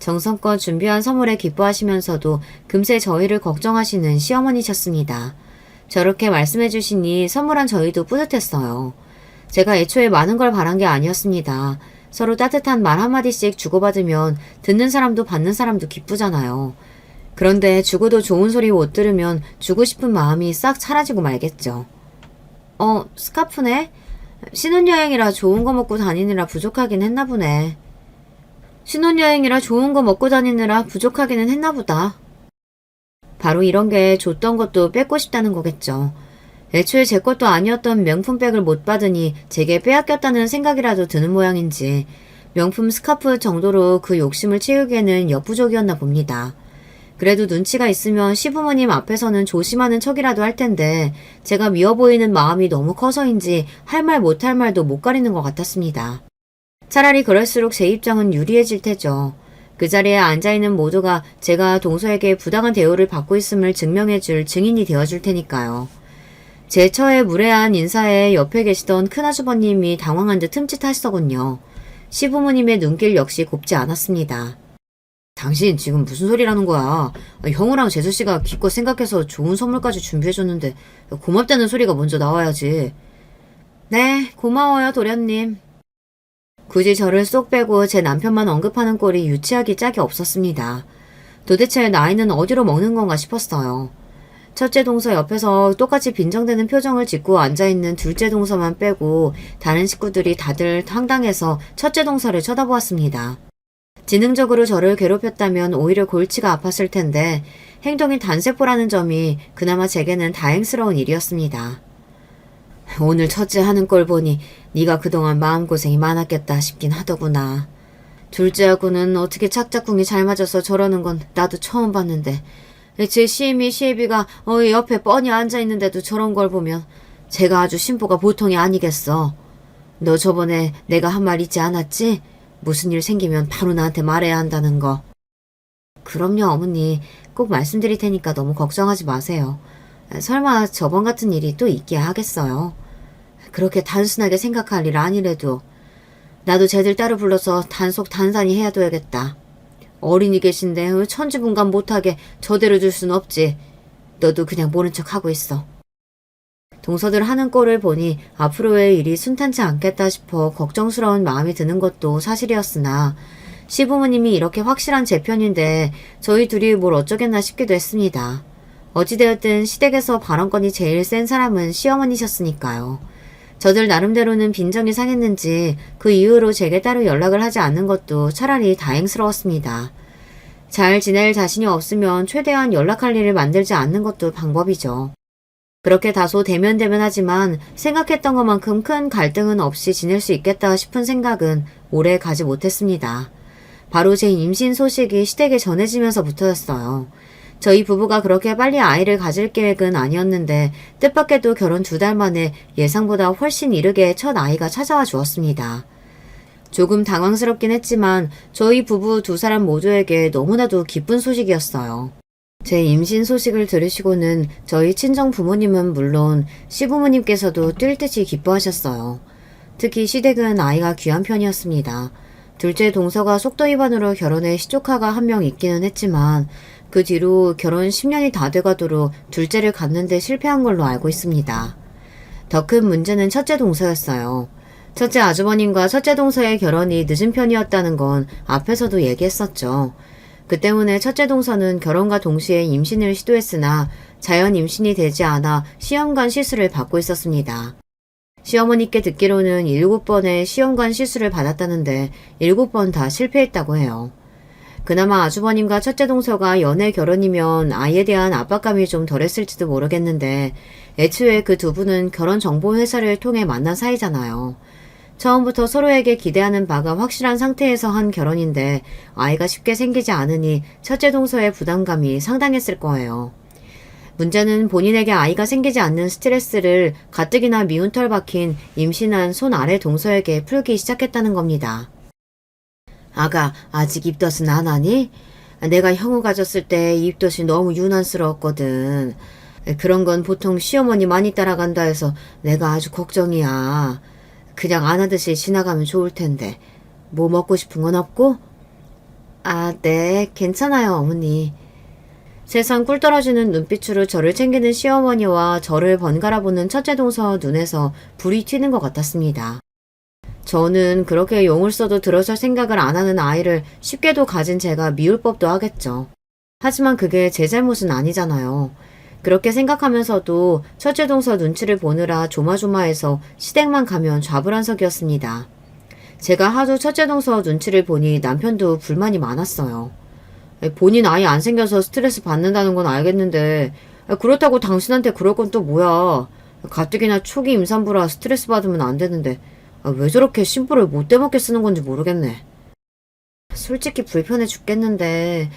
정성껏 준비한 선물에 기뻐하시면서도 금세 저희를 걱정하시는 시어머니셨습니다. 저렇게 말씀해 주시니 선물한 저희도 뿌듯했어요. 제가 애초에 많은 걸 바란 게 아니었습니다. 서로 따뜻한 말 한마디씩 주고받으면 듣는 사람도 받는 사람도 기쁘잖아요. 그런데 죽어도 좋은 소리 못 들으면 주고 싶은 마음이 싹 사라지고 말겠죠. 스카프네? 신혼여행이라 좋은 거 먹고 다니느라 부족하긴 했나 보네. 신혼여행이라 좋은 거 먹고 다니느라 부족하기는 했나 보다. 바로 이런 게 줬던 것도 뺏고 싶다는 거겠죠. 애초에 제 것도 아니었던 명품백을 못 받으니 제게 빼앗겼다는 생각이라도 드는 모양인지 명품 스카프 정도로 그 욕심을 채우기에는 역부족이었나 봅니다. 그래도 눈치가 있으면 시부모님 앞에서는 조심하는 척이라도 할 텐데 제가 미워 보이는 마음이 너무 커서인지 할 말 못할 말도 못 가리는 것 같았습니다. 차라리 그럴수록 제 입장은 유리해질 테죠. 그 자리에 앉아있는 모두가 제가 동서에게 부당한 대우를 받고 있음을 증명해줄 증인이 되어줄 테니까요. 제 처에 무례한 인사에 옆에 계시던 큰아주버님이 당황한 듯 흠칫하시더군요. 시부모님의 눈길 역시 곱지 않았습니다. 당신 지금 무슨 소리라는 거야? 형우랑 재수씨가 기껏 생각해서 좋은 선물까지 준비해줬는데 고맙다는 소리가 먼저 나와야지. 네, 고마워요 도련님. 굳이 저를 쏙 빼고 제 남편만 언급하는 꼴이 유치하기 짝이 없었습니다. 도대체 나이는 어디로 먹는 건가 싶었어요. 첫째 동서 옆에서 똑같이 빈정대는 표정을 짓고 앉아있는 둘째 동서만 빼고 다른 식구들이 다들 황당해서 첫째 동서를 쳐다보았습니다. 지능적으로 저를 괴롭혔다면 오히려 골치가 아팠을 텐데 행동이 단세포라는 점이 그나마 제게는 다행스러운 일이었습니다. 오늘 첫째 하는 꼴 보니 네가 그동안 마음고생이 많았겠다 싶긴 하더구나. 둘째하고는 어떻게 착짝꿍이 잘 맞아서 저러는 건 나도 처음 봤는데 제 시애비가 옆에 뻔히 앉아있는데도 저런 걸 보면 제가 아주 심보가 보통이 아니겠어. 너 저번에 내가 한 말 있지 않았지? 무슨 일 생기면 바로 나한테 말해야 한다는 거. 그럼요 어머니. 꼭 말씀드릴 테니까 너무 걱정하지 마세요. 설마 저번 같은 일이 또 있기야 하겠어요. 그렇게 단순하게 생각할 일 아니래도 나도 쟤들 따로 불러서 단속 단산히 해야 둬야겠다. 어린이 계신데 천지분간 못하게 저대로 둘 순 없지. 너도 그냥 모른 척 하고 있어. 동서들 하는 꼴을 보니 앞으로의 일이 순탄치 않겠다 싶어 걱정스러운 마음이 드는 것도 사실이었으나 시부모님이 이렇게 확실한 제 편인데 저희 둘이 뭘 어쩌겠나 싶기도 했습니다. 어찌되었든 시댁에서 발언권이 제일 센 사람은 시어머니셨으니까요. 저들 나름대로는 빈정이 상했는지 그 이후로 제게 따로 연락을 하지 않는 것도 차라리 다행스러웠습니다. 잘 지낼 자신이 없으면 최대한 연락할 일을 만들지 않는 것도 방법이죠. 그렇게 다소 대면대면하지만 생각했던 것만큼 큰 갈등은 없이 지낼 수 있겠다 싶은 생각은 오래 가지 못했습니다. 바로 제 임신 소식이 시댁에 전해지면서부터였어요. 저희 부부가 그렇게 빨리 아이를 가질 계획은 아니었는데 뜻밖에도 결혼 2달 만에 예상보다 훨씬 이르게 첫 아이가 찾아와 주었습니다. 조금 당황스럽긴 했지만 저희 부부 2사람 모두에게 너무나도 기쁜 소식이었어요. 제 임신 소식을 들으시고는 저희 친정 부모님은 물론 시부모님께서도 뛸 듯이 기뻐하셨어요. 특히 시댁은 아이가 귀한 편이었습니다. 둘째 동서가 속도 위반으로 결혼해 시조카가 한 명 있기는 했지만 그 뒤로 결혼 10년이 다 돼가도록 둘째를 갖는데 실패한 걸로 알고 있습니다. 더 큰 문제는 첫째 동서였어요. 첫째 아주버님과 첫째 동서의 결혼이 늦은 편이었다는 건 앞에서도 얘기했었죠. 그 때문에 첫째 동서는 결혼과 동시에 임신을 시도했으나 자연 임신이 되지 않아 시험관 시술을 받고 있었습니다. 시어머니께 듣기로는 7번의 시험관 시술을 받았다는데 7번 다 실패했다고 해요. 그나마 아주버님과 첫째 동서가 연애 결혼이면 아이에 대한 압박감이 좀 덜했을지도 모르겠는데 애초에 그 두 분은 결혼정보회사를 통해 만난 사이잖아요. 처음부터 서로에게 기대하는 바가 확실한 상태에서 한 결혼인데 아이가 쉽게 생기지 않으니 첫째 동서의 부담감이 상당했을 거예요. 문제는 본인에게 아이가 생기지 않는 스트레스를 가뜩이나 미운 털 박힌 임신한 손 아래 동서에게 풀기 시작했다는 겁니다. 아가 아직 입덧은 안 하니? 내가 형우 가졌을 때 입덧이 너무 유난스러웠거든. 그런 건 보통 시어머니 많이 따라간다 해서 내가 아주 걱정이야. 그냥 안 하듯이 지나가면 좋을 텐데. 뭐 먹고 싶은 건 없고? 아, 네, 괜찮아요, 어머니. 세상 꿀 떨어지는 눈빛으로 저를 챙기는 시어머니와 저를 번갈아 보는 첫째 동서 눈에서 불이 튀는 것 같았습니다. 저는 그렇게 용을 써도 들어설 생각을 안 하는 아이를 쉽게도 가진 제가 미울 법도 하겠죠. 하지만 그게 제 잘못은 아니잖아요. 그렇게 생각하면서도 첫째 동서 눈치를 보느라 조마조마해서 시댁만 가면 좌불안석이었습니다. 제가 하도 첫째 동서 눈치를 보니 남편도 불만이 많았어요. 본인 아이 안 생겨서 스트레스 받는다는 건 알겠는데 그렇다고 당신한테 그럴 건 또 뭐야. 가뜩이나 초기 임산부라 스트레스 받으면 안 되는데 왜 저렇게 심부를 못되먹게 쓰는 건지 모르겠네. 솔직히 불편해 죽겠는데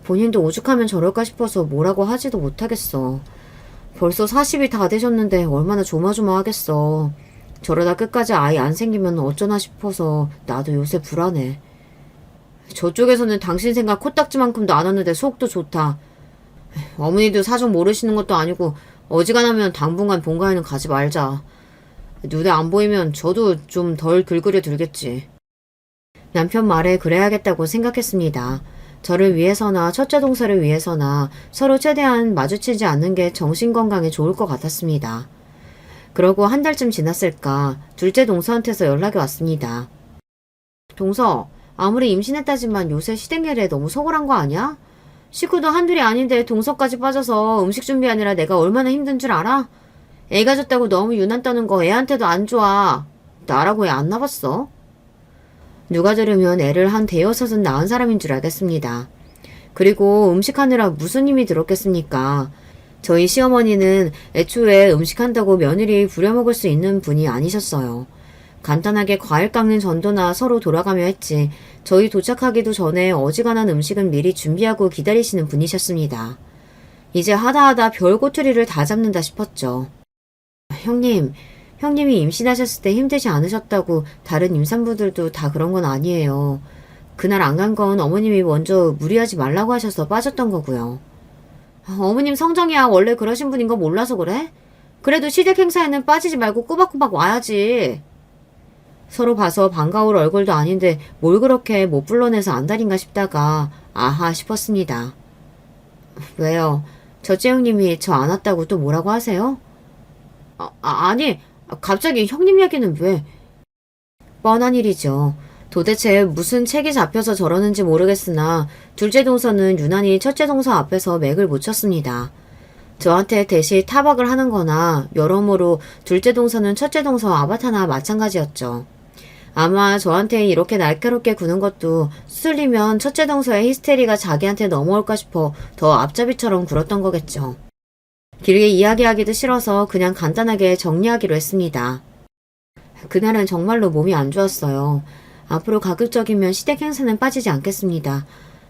본인도 오죽하면 저럴까 싶어서 뭐라고 하지도 못하겠어. 벌써 40이 다 되셨는데 얼마나 조마조마하겠어. 저러다 끝까지 아이 안 생기면 어쩌나 싶어서 나도 요새 불안해. 저쪽에서는 당신 생각 코딱지만큼도 안 하는데 속도 좋다. 어머니도 사정 모르시는 것도 아니고 어지간하면 당분간 본가에는 가지 말자. 눈에 안 보이면 저도 좀 덜 긁으려 들겠지. 남편 말에 그래야겠다고 생각했습니다. 저를 위해서나 첫째 동서를 위해서나 서로 최대한 마주치지 않는 게 정신건강에 좋을 것 같았습니다. 그러고 한 달쯤 지났을까 둘째 동서한테서 연락이 왔습니다. 동서, 아무리 임신했다지만 요새 시댁일에 너무 소홀한 거 아니야? 식구도 한둘이 아닌데 동서까지 빠져서 음식 준비하느라 내가 얼마나 힘든 줄 알아? 애가 졌다고 너무 유난 떠는 거 애한테도 안 좋아. 나라고 애 안 낳았어? 누가 들으면 애를 한 대여섯은 낳은 사람인 줄 알겠습니다. 그리고 음식하느라 무슨 힘이 들었겠습니까? 저희 시어머니는 애초에 음식한다고 며느리 부려먹을 수 있는 분이 아니셨어요. 간단하게 과일 깎는 전도나 서로 돌아가며 했지 저희 도착하기도 전에 어지간한 음식은 미리 준비하고 기다리시는 분이셨습니다. 이제 하다하다 별 꼬투리를 다 잡는다 싶었죠. 형님이 임신하셨을 때 힘들지 않으셨다고 다른 임산부들도 다 그런 건 아니에요. 그날 안 간 건 어머님이 먼저 무리하지 말라고 하셔서 빠졌던 거고요. 어머님 성정이야 원래 그러신 분인 거 몰라서 그래? 그래도 시댁 행사에는 빠지지 말고 꼬박꼬박 와야지. 서로 봐서 반가울 얼굴도 아닌데 뭘 그렇게 못 불러내서 안달인가 싶다가 아하 싶었습니다. 왜요? 첫째 형님이 저 안 왔다고 또 뭐라고 하세요? 아니 갑자기 형님 얘기는 왜? 뻔한 일이죠. 도대체 무슨 책이 잡혀서 저러는지 모르겠으나 둘째 동서는 유난히 첫째 동서 앞에서 맥을 못 쳤습니다. 저한테 대시 타박을 하는 거나 여러모로 둘째 동서는 첫째 동서 아바타나 마찬가지였죠. 아마 저한테 이렇게 날카롭게 구는 것도 수술이면 첫째 동서의 히스테리가 자기한테 넘어올까 싶어 더 앞잡이처럼 굴었던 거겠죠. 길게 이야기하기도 싫어서 그냥 간단하게 정리하기로 했습니다. 그날은 정말로 몸이 안 좋았어요. 앞으로 가급적이면 시댁 행사는 빠지지 않겠습니다.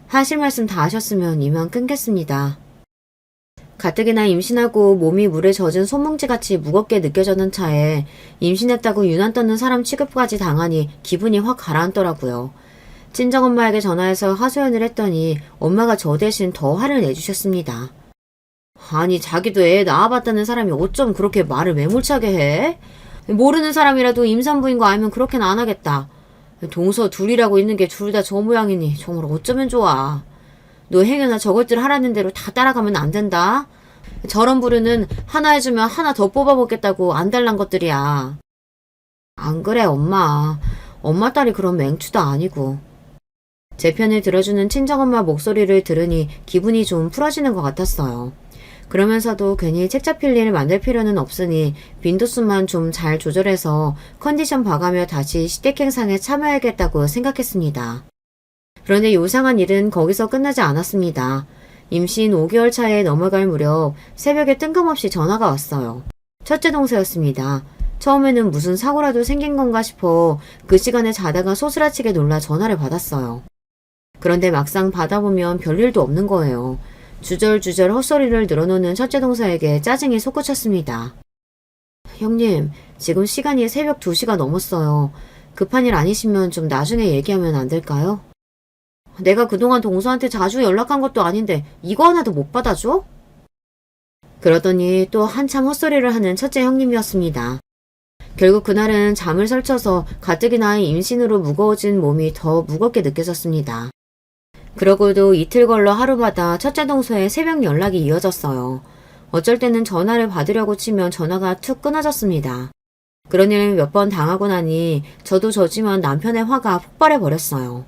하실 말씀 다 하셨으면 이만 끊겠습니다. 가뜩이나 임신하고 몸이 물에 젖은 손뭉치같이 무겁게 느껴졌는 차에 임신했다고 유난 떠는 사람 취급까지 당하니 기분이 확 가라앉더라고요. 친정엄마에게 전화해서 하소연을 했더니 엄마가 저 대신 더 화를 내주셨습니다. 아니 자기도 애 낳아봤다는 사람이 어쩜 그렇게 말을 매몰차게 해? 모르는 사람이라도 임산부인 거 알면 그렇게는 안 하겠다. 동서 둘이라고 있는 게 둘 다 저 모양이니 정말 어쩌면 좋아. 너 행여나 저것들 하라는 대로 다 따라가면 안 된다. 저런 부류는 하나 해주면 하나 더 뽑아보겠다고 안달난 것들이야. 안 그래 엄마. 엄마 딸이 그런 맹추도 아니고. 제 편을 들어주는 친정엄마 목소리를 들으니 기분이 좀 풀어지는 것 같았어요. 그러면서도 괜히 책 잡힐 일을 만들 필요는 없으니 빈도수만 좀 잘 조절해서 컨디션 봐가며 다시 시댁 행상에 참여해야겠다고 생각했습니다. 그런데 요상한 일은 거기서 끝나지 않았습니다. 임신 5개월 차에 넘어갈 무렵 새벽에 뜬금없이 전화가 왔어요. 첫째 동서였습니다. 처음에는 무슨 사고라도 생긴 건가 싶어 그 시간에 자다가 소스라치게 놀라 전화를 받았어요. 그런데 막상 받아보면 별일도 없는 거예요. 주절주절 헛소리를 늘어놓는 첫째 동서에게 짜증이 솟구쳤습니다. 형님, 지금 시간이 새벽 2시가 넘었어요. 급한 일 아니시면 좀 나중에 얘기하면 안 될까요? 내가 그동안 동서한테 자주 연락한 것도 아닌데 이거 하나도 못 받아줘? 그러더니 또 한참 헛소리를 하는 첫째 형님이었습니다. 결국 그날은 잠을 설쳐서 가뜩이나 임신으로 무거워진 몸이 더 무겁게 느껴졌습니다. 그러고도 이틀 걸러 하루마다 첫째 동서의 새벽 연락이 이어졌어요. 어쩔 때는 전화를 받으려고 치면 전화가 툭 끊어졌습니다. 그런 일을 몇 번 당하고 나니 저도 저지만 남편의 화가 폭발해버렸어요.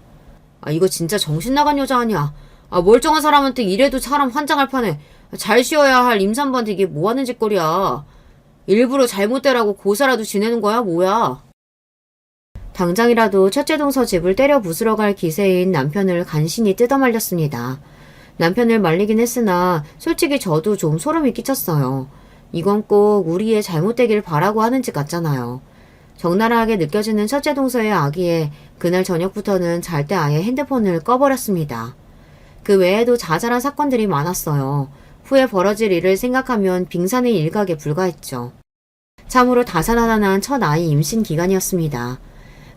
이거 진짜 정신 나간 여자 아니야. 멀쩡한 사람한테 이래도 사람 환장할 판에 잘 쉬어야 할 임산부한테 이게 뭐하는 짓거리야. 일부러 잘못되라고 고사라도 지내는 거야 뭐야. 당장이라도 첫째 동서 집을 때려 부수러 갈 기세인 남편을 간신히 뜯어말렸습니다. 남편을 말리긴 했으나 솔직히 저도 좀 소름이 끼쳤어요. 이건 꼭 우리의 잘못되길 바라고 하는 짓 같잖아요. 적나라하게 느껴지는 첫째 동서의 악의에 그날 저녁부터는 잘 때 아예 핸드폰을 꺼버렸습니다. 그 외에도 자잘한 사건들이 많았어요. 후에 벌어질 일을 생각하면 빙산의 일각에 불과했죠. 참으로 다사다난한 첫 아이 임신 기간이었습니다.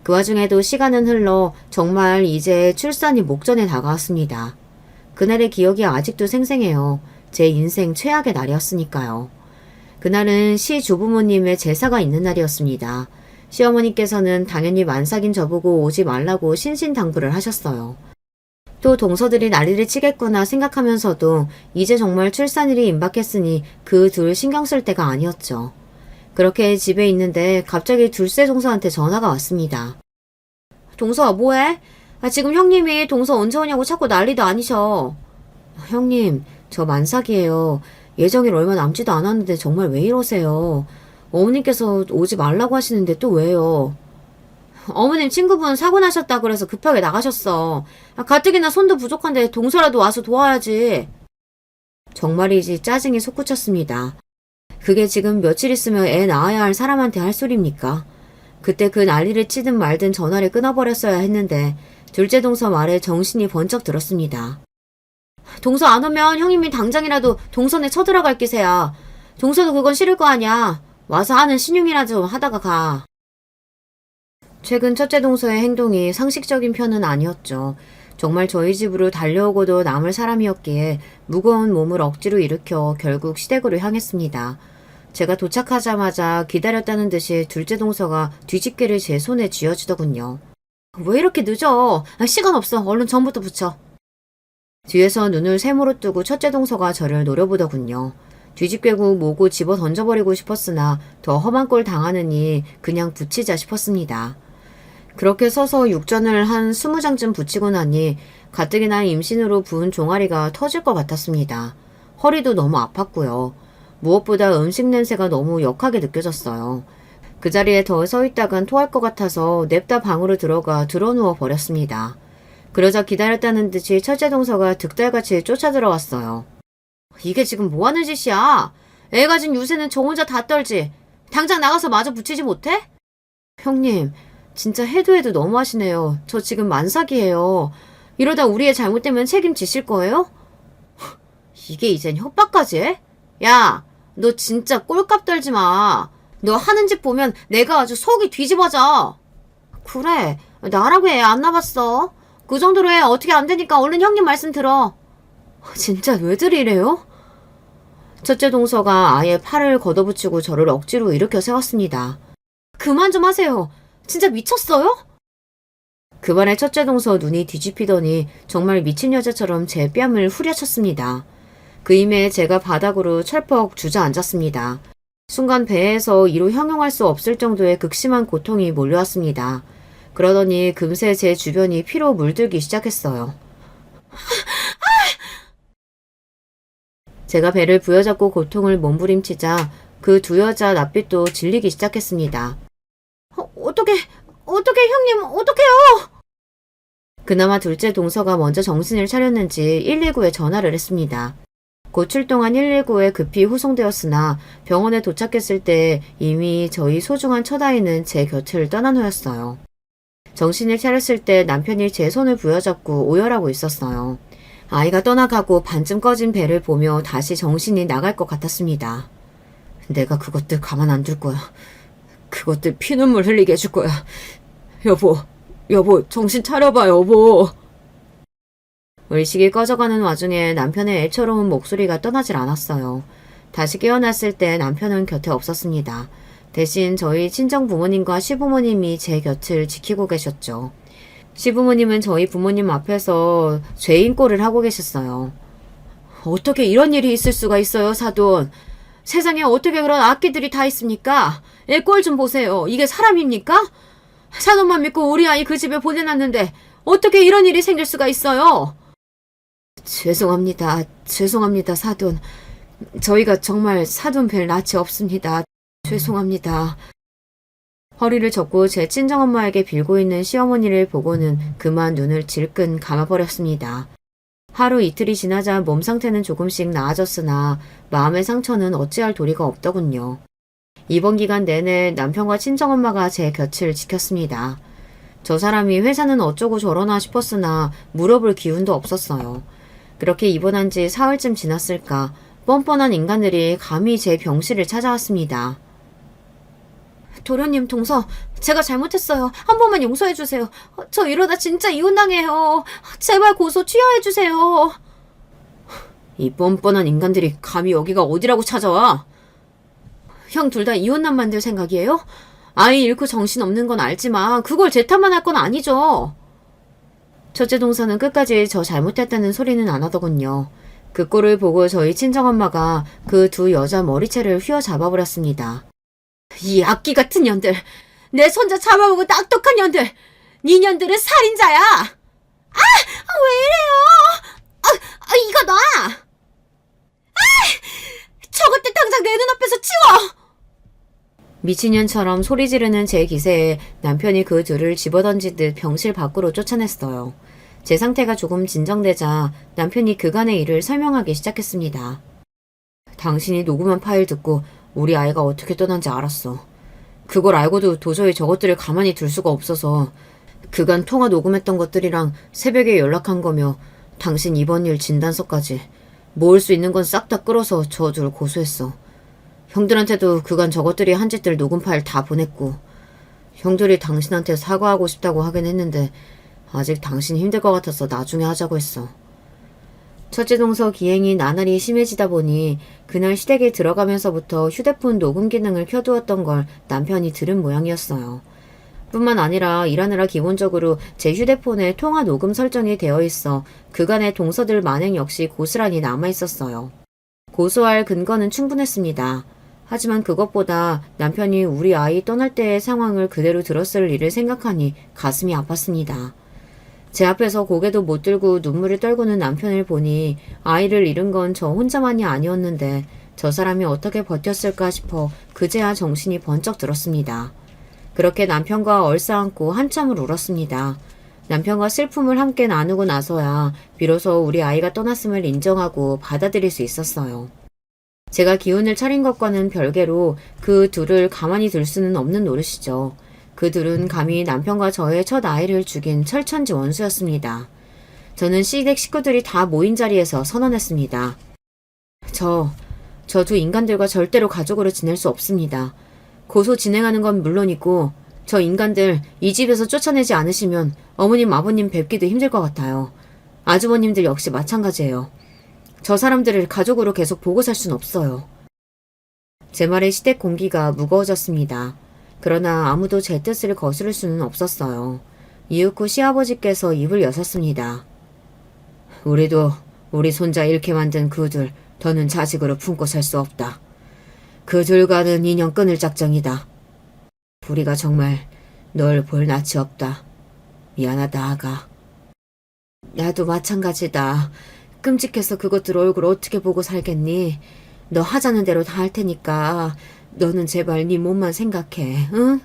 그 와중에도 시간은 흘러 정말 이제 출산이 목전에 다가왔습니다. 그날의 기억이 아직도 생생해요. 제 인생 최악의 날이었으니까요. 그날은 시조부모님의 제사가 있는 날이었습니다. 시어머니께서는 당연히 만삭인 저보고 오지 말라고 신신당부를 하셨어요. 또 동서들이 난리를 치겠구나 생각하면서도 이제 정말 출산일이 임박했으니 그 둘 신경 쓸 때가 아니었죠. 그렇게 집에 있는데 갑자기 둘째 동서한테 전화가 왔습니다. 동서아 뭐해? 지금 형님이 동서 언제 오냐고 자꾸 난리도 아니셔. 형님 저 만삭이에요. 예정일 얼마 남지도 않았는데 정말 왜 이러세요? 어머님께서 오지 말라고 하시는데 또 왜요? 어머님 친구분 사고 나셨다 그래서 급하게 나가셨어. 가뜩이나 손도 부족한데 동서라도 와서 도와야지. 정말이지 짜증이 솟구쳤습니다. 그게 지금 며칠 있으면 애 낳아야 할 사람한테 할 소리입니까? 그때 그 난리를 치든 말든 전화를 끊어버렸어야 했는데 둘째 동서 말에 정신이 번쩍 들었습니다. 동서 안 오면 형님이 당장이라도 동선에 쳐들어갈 기세야. 동서도 그건 싫을 거 아니야. 와서 하는 신용이라 좀 하다가 가. 최근 첫째 동서의 행동이 상식적인 편은 아니었죠. 정말 저희 집으로 달려오고도 남을 사람이었기에 무거운 몸을 억지로 일으켜 결국 시댁으로 향했습니다. 제가 도착하자마자 기다렸다는 듯이 둘째 동서가 뒤집개를 제 손에 쥐어주더군요. 왜 이렇게 늦어? 시간 없어. 얼른 전부터 붙여. 뒤에서 눈을 세모로 뜨고 첫째 동서가 저를 노려보더군요. 뒤집개고 뭐고 집어 던져버리고 싶었으나 더 험한 꼴 당하느니 그냥 붙이자 싶었습니다. 그렇게 서서 육전을 한 20장쯤 붙이고 나니 가뜩이나 임신으로 부은 종아리가 터질 것 같았습니다. 허리도 너무 아팠고요. 무엇보다 음식 냄새가 너무 역하게 느껴졌어요. 그 자리에 더 서 있다간 토할 것 같아서 냅다 방으로 들어가 드러누워 버렸습니다. 그러자 기다렸다는 듯이 첫째 동서가 득달같이 쫓아 들어왔어요. 이게 지금 뭐하는 짓이야? 애 가진 유세는 저 혼자 다 떨지. 당장 나가서 마저 붙이지 못해? 형님, 진짜 해도 너무하시네요. 저 지금 만삭이에요. 이러다 우리 애 잘못되면 책임지실 거예요? 이게 이젠 협박까지 해? 야, 너 진짜 꼴값 떨지 마. 너 하는 짓 보면 내가 아주 속이 뒤집어져. 그래, 나라고 애 안 낳았어. 그 정도로 해. 어떻게 안 되니까 얼른 형님 말씀 들어. 진짜 왜들 이래요? 첫째 동서가 아예 팔을 걷어붙이고 저를 억지로 일으켜 세웠습니다. 그만 좀 하세요. 진짜 미쳤어요? 그 말에 첫째 동서 눈이 뒤집히더니 정말 미친 여자처럼 제 뺨을 후려쳤습니다. 그 임에 제가 바닥으로 철퍽 주저앉았습니다. 순간 배에서 이로 형용할 수 없을 정도의 극심한 고통이 몰려왔습니다. 그러더니 금세 제 주변이 피로 물들기 시작했어요. 제가 배를 부여잡고 고통을 몸부림치자 그 두 여자 낯빛도 질리기 시작했습니다. 어떡해 형님, 어떡해요? 그나마 둘째 동서가 먼저 정신을 차렸는지 119에 전화를 했습니다. 곧 출동한 119에 급히 후송되었으나 병원에 도착했을 때 이미 저희 소중한 첫아이는 제 곁을 떠난 후였어요. 정신을 차렸을 때 남편이 제 손을 부여잡고 오열하고 있었어요. 아이가 떠나가고 반쯤 꺼진 배를 보며 다시 정신이 나갈 것 같았습니다. 내가 그것들 가만 안 둘 거야. 그것들 피눈물 흘리게 해줄 거야. 여보, 정신 차려봐, 여보. 의식이 꺼져가는 와중에 남편의 애처로운 목소리가 떠나질 않았어요. 다시 깨어났을 때 남편은 곁에 없었습니다. 대신 저희 친정 부모님과 시부모님이 제 곁을 지키고 계셨죠. 시부모님은 저희 부모님 앞에서 죄인 꼴을 하고 계셨어요. 어떻게 이런 일이 있을 수가 있어요, 사돈. 세상에 어떻게 그런 악기들이 다 있습니까? 애 꼴 좀 보세요. 이게 사람입니까? 사돈만 믿고 우리 아이 그 집에 보내놨는데 어떻게 이런 일이 생길 수가 있어요? 죄송합니다, 사돈. 저희가 정말 사돈 뵐 낯이 없습니다. 죄송합니다. 허리를 젓고 제 친정엄마에게 빌고 있는 시어머니를 보고는 그만 눈을 질끈 감아버렸습니다. 하루 이틀이 지나자 몸 상태는 조금씩 나아졌으나 마음의 상처는 어찌할 도리가 없더군요. 이번 기간 내내 남편과 친정엄마가 제 곁을 지켰습니다. 저 사람이 회사는 어쩌고 저러나 싶었으나 물어볼 기운도 없었어요. 그렇게 입원한 지 사흘쯤 지났을까 뻔뻔한 인간들이 감히 제 병실을 찾아왔습니다. 도련님, 동서, 제가 잘못했어요. 한 번만 용서해주세요. 저 이러다 진짜 이혼당해요. 제발 고소 취하해주세요. 이 뻔뻔한 인간들이 감히 여기가 어디라고 찾아와? 형 둘 다 이혼남 만들 생각이에요? 아이 잃고 정신없는 건 알지만 그걸 제 탓만 할 건 아니죠. 첫째 동서는 끝까지 저 잘못했다는 소리는 안 하더군요. 그 꼴을 보고 저희 친정엄마가 그 두 여자 머리채를 휘어잡아버렸습니다. 이 악기 같은 년들! 내 손자 잡아먹은 딱똑한 년들! 니 년들은 살인자야! 왜 이래요? 이거 놔! 저것들 당장 내 눈앞에서 치워! 미친년처럼 소리 지르는 제 기세에 남편이 그 둘을 집어던진 듯 병실 밖으로 쫓아냈어요. 제 상태가 조금 진정되자 남편이 그간의 일을 설명하기 시작했습니다. 당신이 녹음한 파일 듣고 우리 아이가 어떻게 떠난지 알았어. 그걸 알고도 도저히 저것들을 가만히 둘 수가 없어서 그간 통화 녹음했던 것들이랑 새벽에 연락한 거며 당신 입원 일 진단서까지 모을 수 있는 건 싹 다 끌어서 저 둘 고소했어. 형들한테도 그간 저것들이 한 짓들 녹음 파일 다 보냈고 형들이 당신한테 사과하고 싶다고 하긴 했는데 아직 당신 힘들 것 같아서 나중에 하자고 했어. 첫째 동서 기행이 나날이 심해지다 보니 그날 시댁에 들어가면서부터 휴대폰 녹음 기능을 켜두었던 걸 남편이 들은 모양이었어요. 뿐만 아니라 일하느라 기본적으로 제 휴대폰에 통화 녹음 설정이 되어 있어 그간의 동서들 만행 역시 고스란히 남아있었어요. 고소할 근거는 충분했습니다. 하지만 그것보다 남편이 우리 아이 떠날 때의 상황을 그대로 들었을 일을 생각하니 가슴이 아팠습니다. 제 앞에서 고개도 못 들고 눈물을 떨구는 남편을 보니 아이를 잃은 건 저 혼자만이 아니었는데 저 사람이 어떻게 버텼을까 싶어 그제야 정신이 번쩍 들었습니다. 그렇게 남편과 얼싸안고 한참을 울었습니다. 남편과 슬픔을 함께 나누고 나서야 비로소 우리 아이가 떠났음을 인정하고 받아들일 수 있었어요. 제가 기운을 차린 것과는 별개로 그 둘을 가만히 둘 수는 없는 노릇이죠. 그 둘은 감히 남편과 저의 첫 아이를 죽인 철천지 원수였습니다. 저는 시댁 식구들이 다 모인 자리에서 선언했습니다. 저 두 인간들과 절대로 가족으로 지낼 수 없습니다. 고소 진행하는 건 물론이고 저 인간들 이 집에서 쫓아내지 않으시면 어머님 아버님 뵙기도 힘들 것 같아요. 아주버님들 역시 마찬가지예요. 저 사람들을 가족으로 계속 보고 살 순 없어요. 제 말에 시댁 공기가 무거워졌습니다. 그러나 아무도 제 뜻을 거스를 수는 없었어요. 이윽고 시아버지께서 입을 여셨습니다. 우리도 우리 손자 잃게 만든 그 둘 더는 자식으로 품고 살 수 없다. 그 둘과는 인연 끊을 작정이다. 우리가 정말 널 볼 낯이 없다. 미안하다 아가. 나도 마찬가지다. 끔찍해서 그것들 얼굴 어떻게 보고 살겠니? 너 하자는 대로 다 할 테니까 너는 제발 네 몸만 생각해, 응?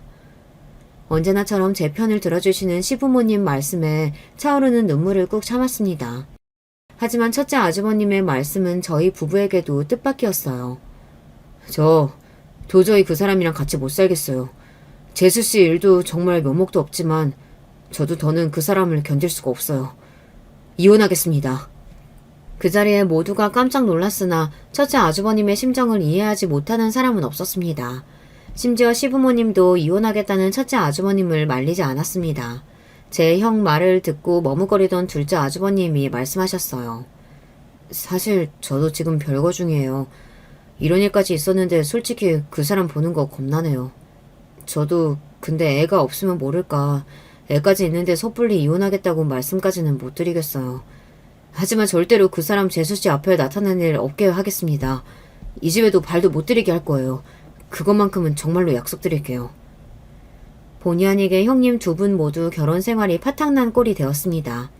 언제나처럼 제 편을 들어주시는 시부모님 말씀에 차오르는 눈물을 꾹 참았습니다. 하지만 첫째 아주버님의 말씀은 저희 부부에게도 뜻밖이었어요. 저 도저히 그 사람이랑 같이 못 살겠어요. 재수씨 일도 정말 면목도 없지만 저도 더는 그 사람을 견딜 수가 없어요. 이혼하겠습니다. 그 자리에 모두가 깜짝 놀랐으나 첫째 아주버님의 심정을 이해하지 못하는 사람은 없었습니다. 심지어 시부모님도 이혼하겠다는 첫째 아주버님을 말리지 않았습니다. 제 형 말을 듣고 머뭇거리던 둘째 아주버님이 말씀하셨어요. 사실 저도 지금 별거 중이에요. 이런 일까지 있었는데 솔직히 그 사람 보는 거 겁나네요. 저도 근데 애가 없으면 모를까 애까지 있는데 섣불리 이혼하겠다고 말씀까지는 못 드리겠어요. 하지만 절대로 그 사람 재수씨 앞에 나타나는 일 없게 하겠습니다. 이 집에도 발도 못 들이게 할 거예요. 그것만큼은 정말로 약속드릴게요. 본의 아니게 형님 두 분 모두 결혼 생활이 파탕난 꼴이 되었습니다.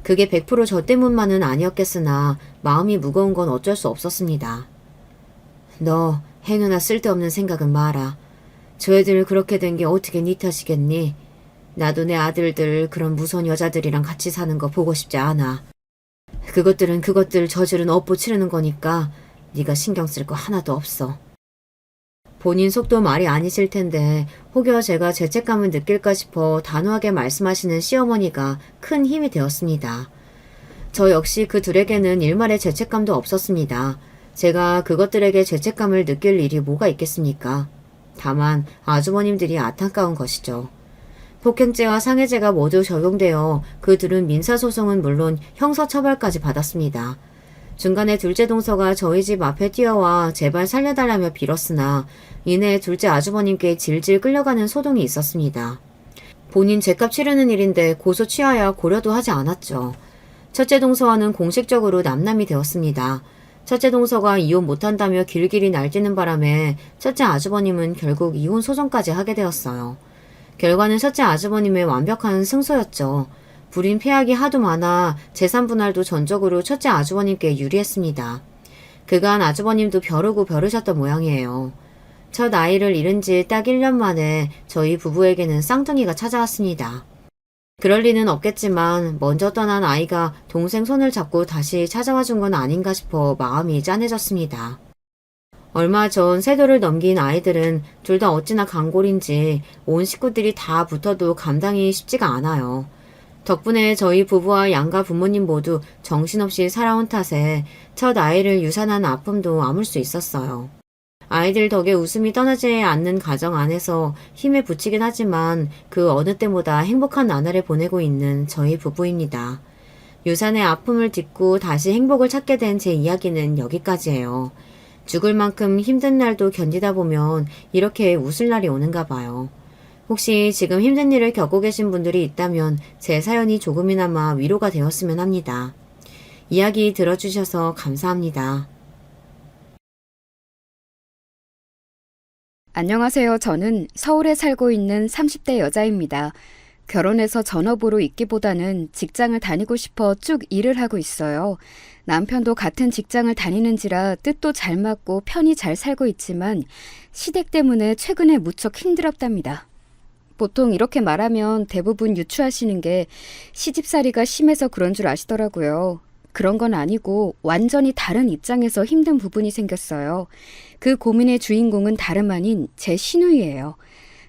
그게 100% 저 때문만은 아니었겠으나 마음이 무거운 건 어쩔 수 없었습니다. 너 행여나 쓸데없는 생각은 마라. 저 애들 그렇게 된 게 어떻게 네 탓이겠니? 나도 내 아들들 그런 무서운 여자들이랑 같이 사는 거 보고 싶지 않아. 그것들은 그것들 저주는 업보 치르는 거니까 네가 신경 쓸 거 하나도 없어. 본인 속도 말이 아니실 텐데 혹여 제가 죄책감을 느낄까 싶어 단호하게 말씀하시는 시어머니가 큰 힘이 되었습니다. 저 역시 그 둘에게는 일말의 죄책감도 없었습니다. 제가 그것들에게 죄책감을 느낄 일이 뭐가 있겠습니까? 다만 아주버님들이 안타까운 것이죠. 폭행죄와 상해죄가 모두 적용되어 그 둘은 민사소송은 물론 형사처벌까지 받았습니다. 중간에 둘째 동서가 저희 집 앞에 뛰어와 제발 살려달라며 빌었으나 이내 둘째 아주버님께 질질 끌려가는 소동이 있었습니다. 본인 죄값 치르는 일인데 고소 취하야 고려도 하지 않았죠. 첫째 동서와는 공식적으로 남남이 되었습니다. 첫째 동서가 이혼 못한다며 길길이 날뛰는 바람에 첫째 아주버님은 결국 이혼 소송까지 하게 되었어요. 결과는 첫째 아주버님의 완벽한 승소였죠. 불임 폐악이 하도 많아 재산 분할도 전적으로 첫째 아주버님께 유리했습니다. 그간 아주버님도 벼르고 벼르셨던 모양이에요. 첫 아이를 잃은 지 딱 1년 만에 저희 부부에게는 쌍둥이가 찾아왔습니다. 그럴 리는 없겠지만 먼저 떠난 아이가 동생 손을 잡고 다시 찾아와 준 건 아닌가 싶어 마음이 짠해졌습니다. 얼마 전 세돌을 넘긴 아이들은 둘 다 어찌나 강골인지 온 식구들이 다 붙어도 감당이 쉽지가 않아요. 덕분에 저희 부부와 양가 부모님 모두 정신없이 살아온 탓에 첫 아이를 유산한 아픔도 아물 수 있었어요. 아이들 덕에 웃음이 떠나지 않는 가정 안에서 힘에 부치긴 하지만 그 어느 때보다 행복한 나날을 보내고 있는 저희 부부입니다. 유산의 아픔을 딛고 다시 행복을 찾게 된 제 이야기는 여기까지예요. 죽을 만큼 힘든 날도 견디다 보면 이렇게 웃을 날이 오는가 봐요. 혹시 지금 힘든 일을 겪고 계신 분들이 있다면 제 사연이 조금이나마 위로가 되었으면 합니다. 이야기 들어주셔서 감사합니다. 안녕하세요. 저는 서울에 살고 있는 30대 여자입니다. 결혼해서 전업으로 있기보다는 직장을 다니고 싶어 쭉 일을 하고 있어요. 남편도 같은 직장을 다니는지라 뜻도 잘 맞고 편히 잘 살고 있지만 시댁 때문에 최근에 무척 힘들었답니다. 보통 이렇게 말하면 대부분 유추하시는 게 시집살이가 심해서 그런 줄 아시더라고요. 그런 건 아니고 완전히 다른 입장에서 힘든 부분이 생겼어요. 그 고민의 주인공은 다름 아닌 제 시누이예요.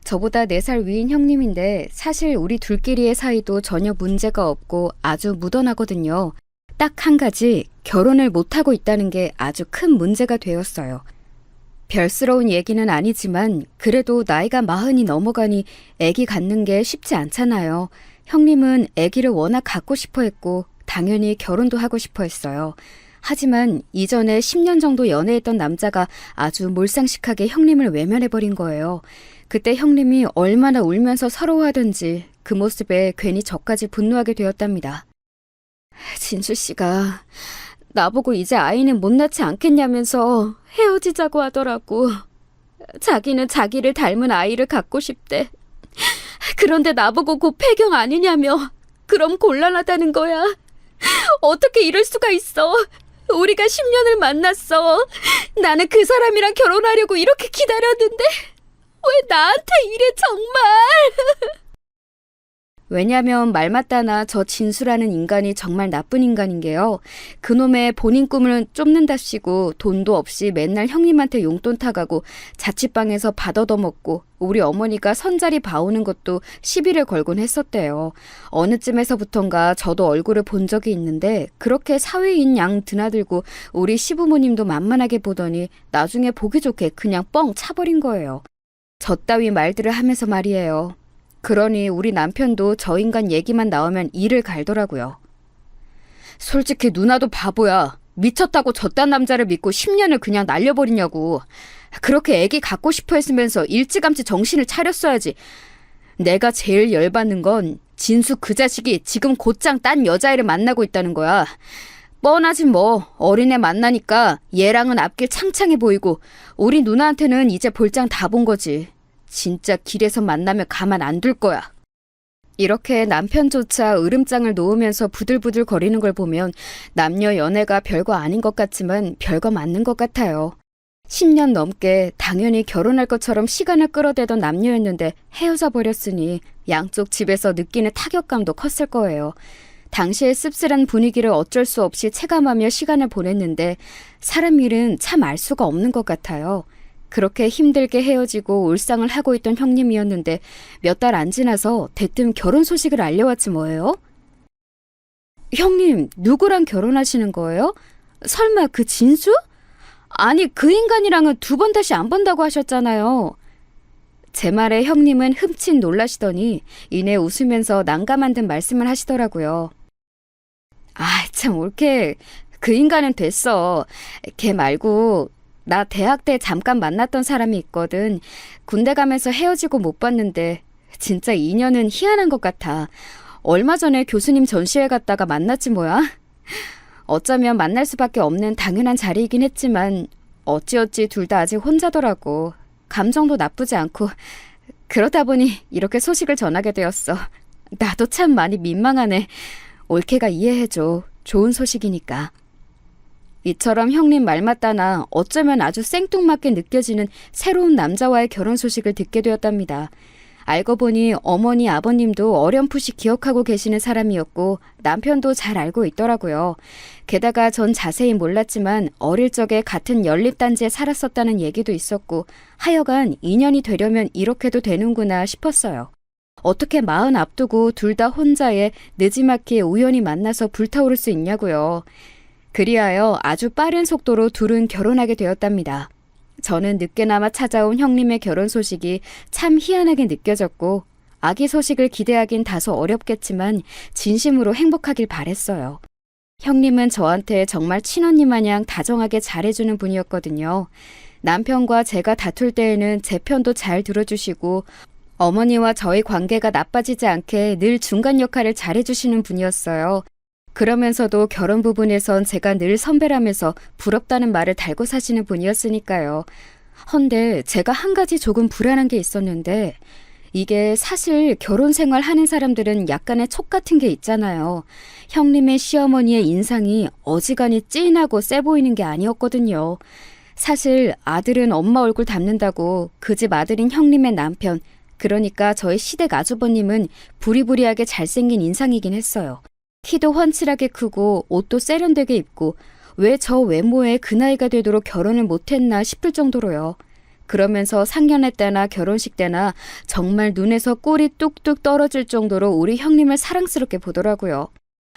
저보다 4살 위인 형님인데 사실 우리 둘끼리의 사이도 전혀 문제가 없고 아주 무던하거든요. 딱 한 가지, 결혼을 못하고 있다는 게 아주 큰 문제가 되었어요. 별스러운 얘기는 아니지만 그래도 나이가 40이 넘어가니 아기 갖는 게 쉽지 않잖아요. 형님은 아기를 워낙 갖고 싶어 했고 당연히 결혼도 하고 싶어 했어요. 하지만 이전에 10년 정도 연애했던 남자가 아주 몰상식하게 형님을 외면해버린 거예요. 그때 형님이 얼마나 울면서 서러워하던지 그 모습에 괜히 저까지 분노하게 되었답니다. 진수 씨가 나보고 이제 아이는 못 낳지 않겠냐면서 헤어지자고 하더라고. 자기는 자기를 닮은 아이를 갖고 싶대. 그런데 나보고 곧 폐경 아니냐며. 그럼 곤란하다는 거야. 어떻게 이럴 수가 있어. 우리가 10년을 만났어. 나는 그 사람이랑 결혼하려고 이렇게 기다렸는데 왜 나한테 이래 정말. 왜냐면 말 맞다나 저 진수라는 인간이 정말 나쁜 인간인 게요. 그놈의 본인 꿈을 쫓는답시고 돈도 없이 맨날 형님한테 용돈 타가고 자취방에서 밥 얻어먹고 우리 어머니가 선자리 봐오는 것도 시비를 걸곤 했었대요. 어느 쯤에서부턴가 저도 얼굴을 본 적이 있는데 그렇게 사위인 양 드나들고 우리 시부모님도 만만하게 보더니 나중에 보기 좋게 그냥 뻥 차버린 거예요. 저 따위 말들을 하면서 말이에요. 그러니 우리 남편도 저 인간 얘기만 나오면 이를 갈더라고요. 솔직히 누나도 바보야. 미쳤다고 저딴 남자를 믿고 10년을 그냥 날려버리냐고. 그렇게 애기 갖고 싶어 했으면서 일찌감치 정신을 차렸어야지. 내가 제일 열받는 건 진수 그 자식이 지금 곧장 딴 여자애를 만나고 있다는 거야. 뻔하지 뭐. 어린애 만나니까 얘랑은 앞길 창창해 보이고 우리 누나한테는 이제 볼장 다 본 거지. 진짜 길에서 만나면 가만 안 둘 거야. 이렇게 남편조차 으름장을 놓으면서 부들부들 거리는 걸 보면 남녀 연애가 별거 아닌 것 같지만 별거 맞는 것 같아요. 10년 넘게 당연히 결혼할 것처럼 시간을 끌어대던 남녀였는데 헤어져 버렸으니 양쪽 집에서 느끼는 타격감도 컸을 거예요. 당시의 씁쓸한 분위기를 어쩔 수 없이 체감하며 시간을 보냈는데 사람 일은 참 알 수가 없는 것 같아요. 그렇게 힘들게 헤어지고 울상을 하고 있던 형님이었는데 몇 달 안 지나서 대뜸 결혼 소식을 알려왔지 뭐예요? 형님, 누구랑 결혼하시는 거예요? 설마 그 진수? 아니, 그 인간이랑은 2번 다시 안 본다고 하셨잖아요. 제 말에 형님은 흠칫 놀라시더니 이내 웃으면서 난감한 듯 말씀을 하시더라고요. 아, 참 옳게. 그 인간은 됐어. 걔 말고 나 대학 때 잠깐 만났던 사람이 있거든. 군대 가면서 헤어지고 못 봤는데 진짜 인연은 희한한 것 같아. 얼마 전에 교수님 전시회 갔다가 만났지 뭐야. 어쩌면 만날 수밖에 없는 당연한 자리이긴 했지만 어찌어찌 둘 다 아직 혼자더라고. 감정도 나쁘지 않고 그러다 보니 이렇게 소식을 전하게 되었어. 나도 참 많이 민망하네. 올케가 이해해줘. 좋은 소식이니까. 이처럼 형님 말 맞다나 어쩌면 아주 생뚱맞게 느껴지는 새로운 남자와의 결혼 소식을 듣게 되었답니다. 알고 보니 어머니 아버님도 어렴풋이 기억하고 계시는 사람이었고 남편도 잘 알고 있더라고요. 게다가 전 자세히 몰랐지만 어릴 적에 같은 연립단지에 살았었다는 얘기도 있었고 하여간 인연이 되려면 이렇게도 되는구나 싶었어요. 어떻게 마흔 앞두고 둘 다 혼자에 느지막이 우연히 만나서 불타오를 수 있냐고요. 그리하여 아주 빠른 속도로 둘은 결혼하게 되었답니다. 저는 늦게나마 찾아온 형님의 결혼 소식이 참 희한하게 느껴졌고 아기 소식을 기대하긴 다소 어렵겠지만 진심으로 행복하길 바랬어요. 형님은 저한테 정말 친언니 마냥 다정하게 잘해주는 분이었거든요. 남편과 제가 다툴 때에는 제 편도 잘 들어주시고 어머니와 저희 관계가 나빠지지 않게 늘 중간 역할을 잘해주시는 분이었어요. 그러면서도 결혼 부분에선 제가 늘 선배라면서 부럽다는 말을 달고 사시는 분이었으니까요. 헌데 제가 한 가지 조금 불안한 게 있었는데 이게 사실 결혼 생활 하는 사람들은 약간의 촉 같은 게 있잖아요. 형님의 시어머니의 인상이 어지간히 찐하고 세 보이는 게 아니었거든요. 사실 아들은 엄마 얼굴 닮는다고 그 집 아들인 형님의 남편, 그러니까 저희 시댁 아주버님은 부리부리하게 잘생긴 인상이긴 했어요. 키도 훤칠하게 크고 옷도 세련되게 입고 왜 저 외모에 그 나이가 되도록 결혼을 못했나 싶을 정도로요. 그러면서 상견례 때나 결혼식 때나 정말 눈에서 꿀이 뚝뚝 떨어질 정도로 우리 형님을 사랑스럽게 보더라고요.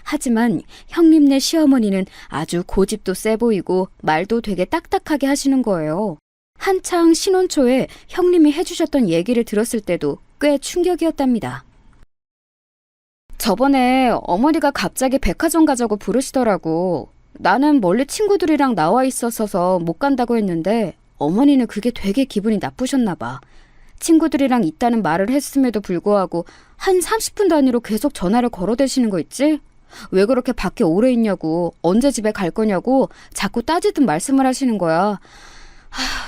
하지만 형님네 시어머니는 아주 고집도 세 보이고 말도 되게 딱딱하게 하시는 거예요. 한창 신혼 초에 형님이 해주셨던 얘기를 들었을 때도 꽤 충격이었답니다. 저번에 어머니가 갑자기 백화점 가자고 부르시더라고. 나는 멀리 친구들이랑 나와 있었어서 못 간다고 했는데 어머니는 그게 되게 기분이 나쁘셨나 봐. 친구들이랑 있다는 말을 했음에도 불구하고 한 30분 단위로 계속 전화를 걸어대시는 거 있지? 왜 그렇게 밖에 오래 있냐고, 언제 집에 갈 거냐고 자꾸 따지듯 말씀을 하시는 거야.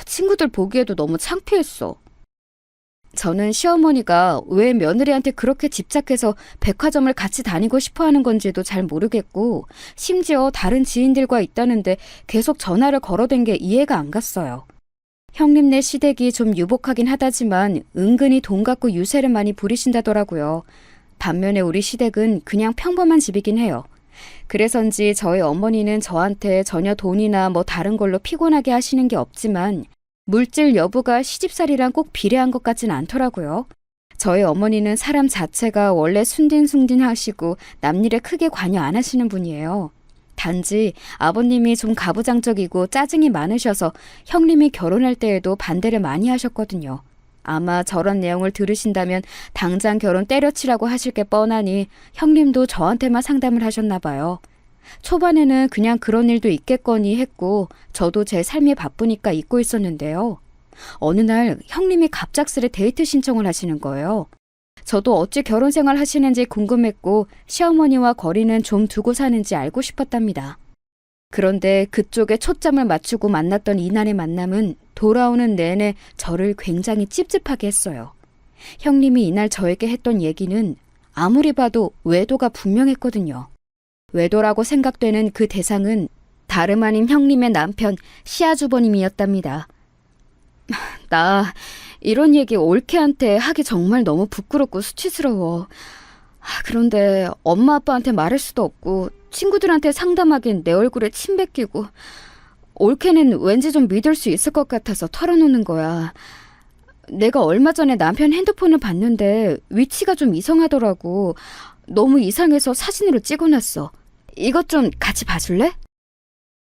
친구들 보기에도 너무 창피했어. 저는 시어머니가 왜 며느리한테 그렇게 집착해서 백화점을 같이 다니고 싶어 하는 건지도 잘 모르겠고 심지어 다른 지인들과 있다는데 계속 전화를 걸어댄 게 이해가 안 갔어요. 형님네 시댁이 좀 유복하긴 하다지만 은근히 돈 갖고 유세를 많이 부리신다더라고요. 반면에 우리 시댁은 그냥 평범한 집이긴 해요. 그래서인지 저희 어머니는 저한테 전혀 돈이나 뭐 다른 걸로 피곤하게 하시는 게 없지만 물질 여부가 시집살이랑 꼭 비례한 것 같진 않더라고요. 저희 어머니는 사람 자체가 원래 순딘순딘 하시고 남일에 크게 관여 안 하시는 분이에요. 단지 아버님이 좀 가부장적이고 짜증이 많으셔서 형님이 결혼할 때에도 반대를 많이 하셨거든요. 아마 저런 내용을 들으신다면 당장 결혼 때려치라고 하실 게 뻔하니 형님도 저한테만 상담을 하셨나 봐요. 초반에는 그냥 그런 일도 있겠거니 했고 저도 제 삶이 바쁘니까 잊고 있었는데요. 어느 날 형님이 갑작스레 데이트 신청을 하시는 거예요. 저도 어찌 결혼 생활 하시는지 궁금했고 시어머니와 거리는 좀 두고 사는지 알고 싶었답니다. 그런데 그쪽에 초점을 맞추고 만났던 이날의 만남은 돌아오는 내내 저를 굉장히 찝찝하게 했어요. 형님이 이날 저에게 했던 얘기는 아무리 봐도 외도가 분명했거든요. 외도라고 생각되는 그 대상은 다름 아닌 형님의 남편 시아주버님이었답니다. 나 이런 얘기 올케한테 하기 정말 너무 부끄럽고 수치스러워. 그런데 엄마 아빠한테 말할 수도 없고 친구들한테 상담하긴 내 얼굴에 침 뱉기고 올케는 왠지 좀 믿을 수 있을 것 같아서 털어놓는 거야. 내가 얼마 전에 남편 핸드폰을 봤는데 위치가 좀 이상하더라고. 너무 이상해서 사진으로 찍어놨어. 이것 좀 같이 봐줄래?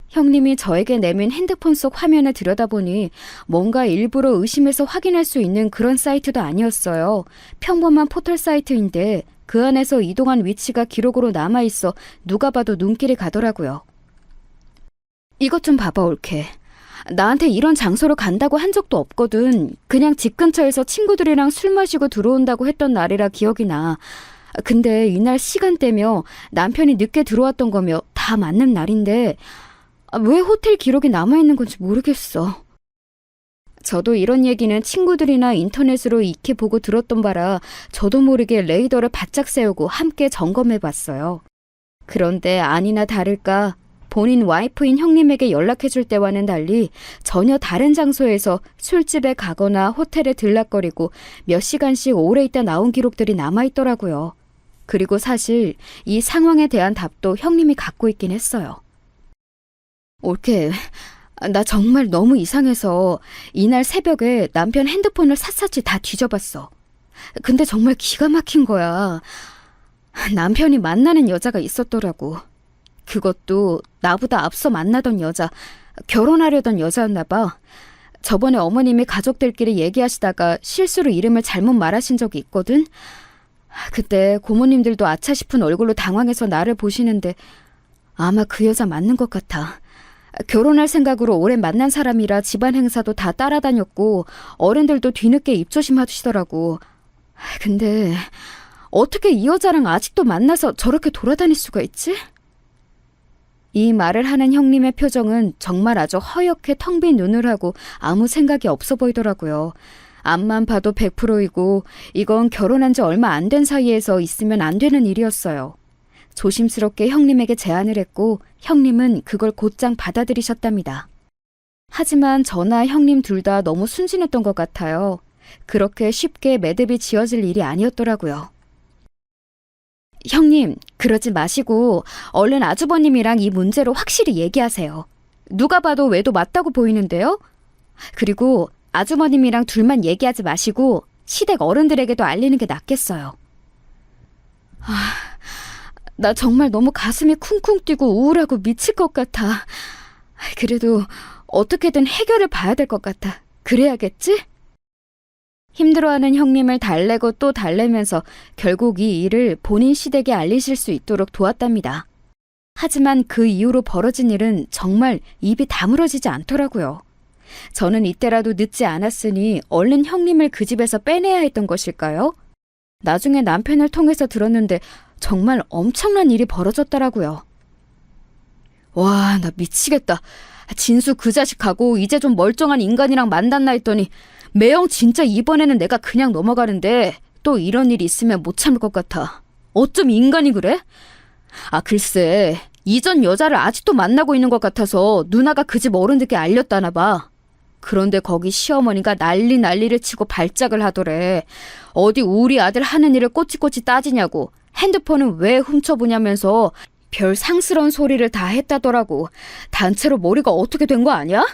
형님이 저에게 내민 핸드폰 속 화면을 들여다보니 뭔가 일부러 의심해서 확인할 수 있는 그런 사이트도 아니었어요. 평범한 포털 사이트인데 그 안에서 이동한 위치가 기록으로 남아있어 누가 봐도 눈길이 가더라고요. 이것 좀 봐봐, 올케. 나한테 이런 장소로 간다고 한 적도 없거든. 그냥 집 근처에서 친구들이랑 술 마시고 들어온다고 했던 날이라 기억이 나. 근데 이날 시간대며 남편이 늦게 들어왔던 거며 다 맞는 날인데 왜 호텔 기록이 남아있는 건지 모르겠어. 저도 이런 얘기는 친구들이나 인터넷으로 익히 보고 들었던 바라 저도 모르게 레이더를 바짝 세우고 함께 점검해봤어요. 그런데 아니나 다를까 본인 와이프인 형님에게 연락해줄 때와는 달리 전혀 다른 장소에서 술집에 가거나 호텔에 들락거리고 몇 시간씩 오래 있다 나온 기록들이 남아있더라고요. 그리고 사실 이 상황에 대한 답도 형님이 갖고 있긴 했어요. 올케, 나 정말 너무 이상해서 이날 새벽에 남편 핸드폰을 샅샅이 다 뒤져봤어. 근데 정말 기가 막힌 거야. 남편이 만나는 여자가 있었더라고. 그것도 나보다 앞서 만나던 여자, 결혼하려던 여자였나 봐. 저번에 어머님이 가족들끼리 얘기하시다가 실수로 이름을 잘못 말하신 적이 있거든. 그때 고모님들도 아차 싶은 얼굴로 당황해서 나를 보시는데 아마 그 여자 맞는 것 같아. 결혼할 생각으로 오랜 만난 사람이라 집안 행사도 다 따라다녔고 어른들도 뒤늦게 입조심하시더라고. 근데 어떻게 이 여자랑 아직도 만나서 저렇게 돌아다닐 수가 있지? 이 말을 하는 형님의 표정은 정말 아주 허옇게 텅 빈 눈을 하고 아무 생각이 없어 보이더라고요. 앞만 봐도 100%이고 이건 결혼한 지 얼마 안 된 사이에서 있으면 안 되는 일이었어요. 조심스럽게 형님에게 제안을 했고 형님은 그걸 곧장 받아들이셨답니다. 하지만 저나 형님 둘 다 너무 순진했던 것 같아요. 그렇게 쉽게 매듭이 지어질 일이 아니었더라고요. 형님, 그러지 마시고 얼른 아주버님이랑 이 문제로 확실히 얘기하세요. 누가 봐도 외도 맞다고 보이는데요? 그리고 아주버님이랑 둘만 얘기하지 마시고 시댁 어른들에게도 알리는 게 낫겠어요. 나 정말 너무 가슴이 쿵쿵 뛰고 우울하고 미칠 것 같아. 그래도 어떻게든 해결을 봐야 될 것 같아. 그래야겠지? 힘들어하는 형님을 달래고 또 달래면서 결국 이 일을 본인 시댁에 알리실 수 있도록 도왔답니다. 하지만 그 이후로 벌어진 일은 정말 입이 다물어지지 않더라고요. 저는 이때라도 늦지 않았으니 얼른 형님을 그 집에서 빼내야 했던 것일까요? 나중에 남편을 통해서 들었는데 정말 엄청난 일이 벌어졌더라고요. 와, 나 미치겠다. 진수 그 자식하고 이제 좀 멀쩡한 인간이랑 만났나 했더니 매영 진짜 이번에는 내가 그냥 넘어가는데 또 이런 일이 있으면 못 참을 것 같아. 어쩜 인간이 그래? 글쎄, 이전 여자를 아직도 만나고 있는 것 같아서 누나가 그 집 어른들께 알렸다나 봐. 그런데 거기 시어머니가 난리를 치고 발작을 하더래. 어디 우리 아들 하는 일을 꼬치꼬치 따지냐고. 핸드폰은 왜 훔쳐보냐면서 별 상스러운 소리를 다 했다더라고. 단체로 머리가 어떻게 된 거 아니야?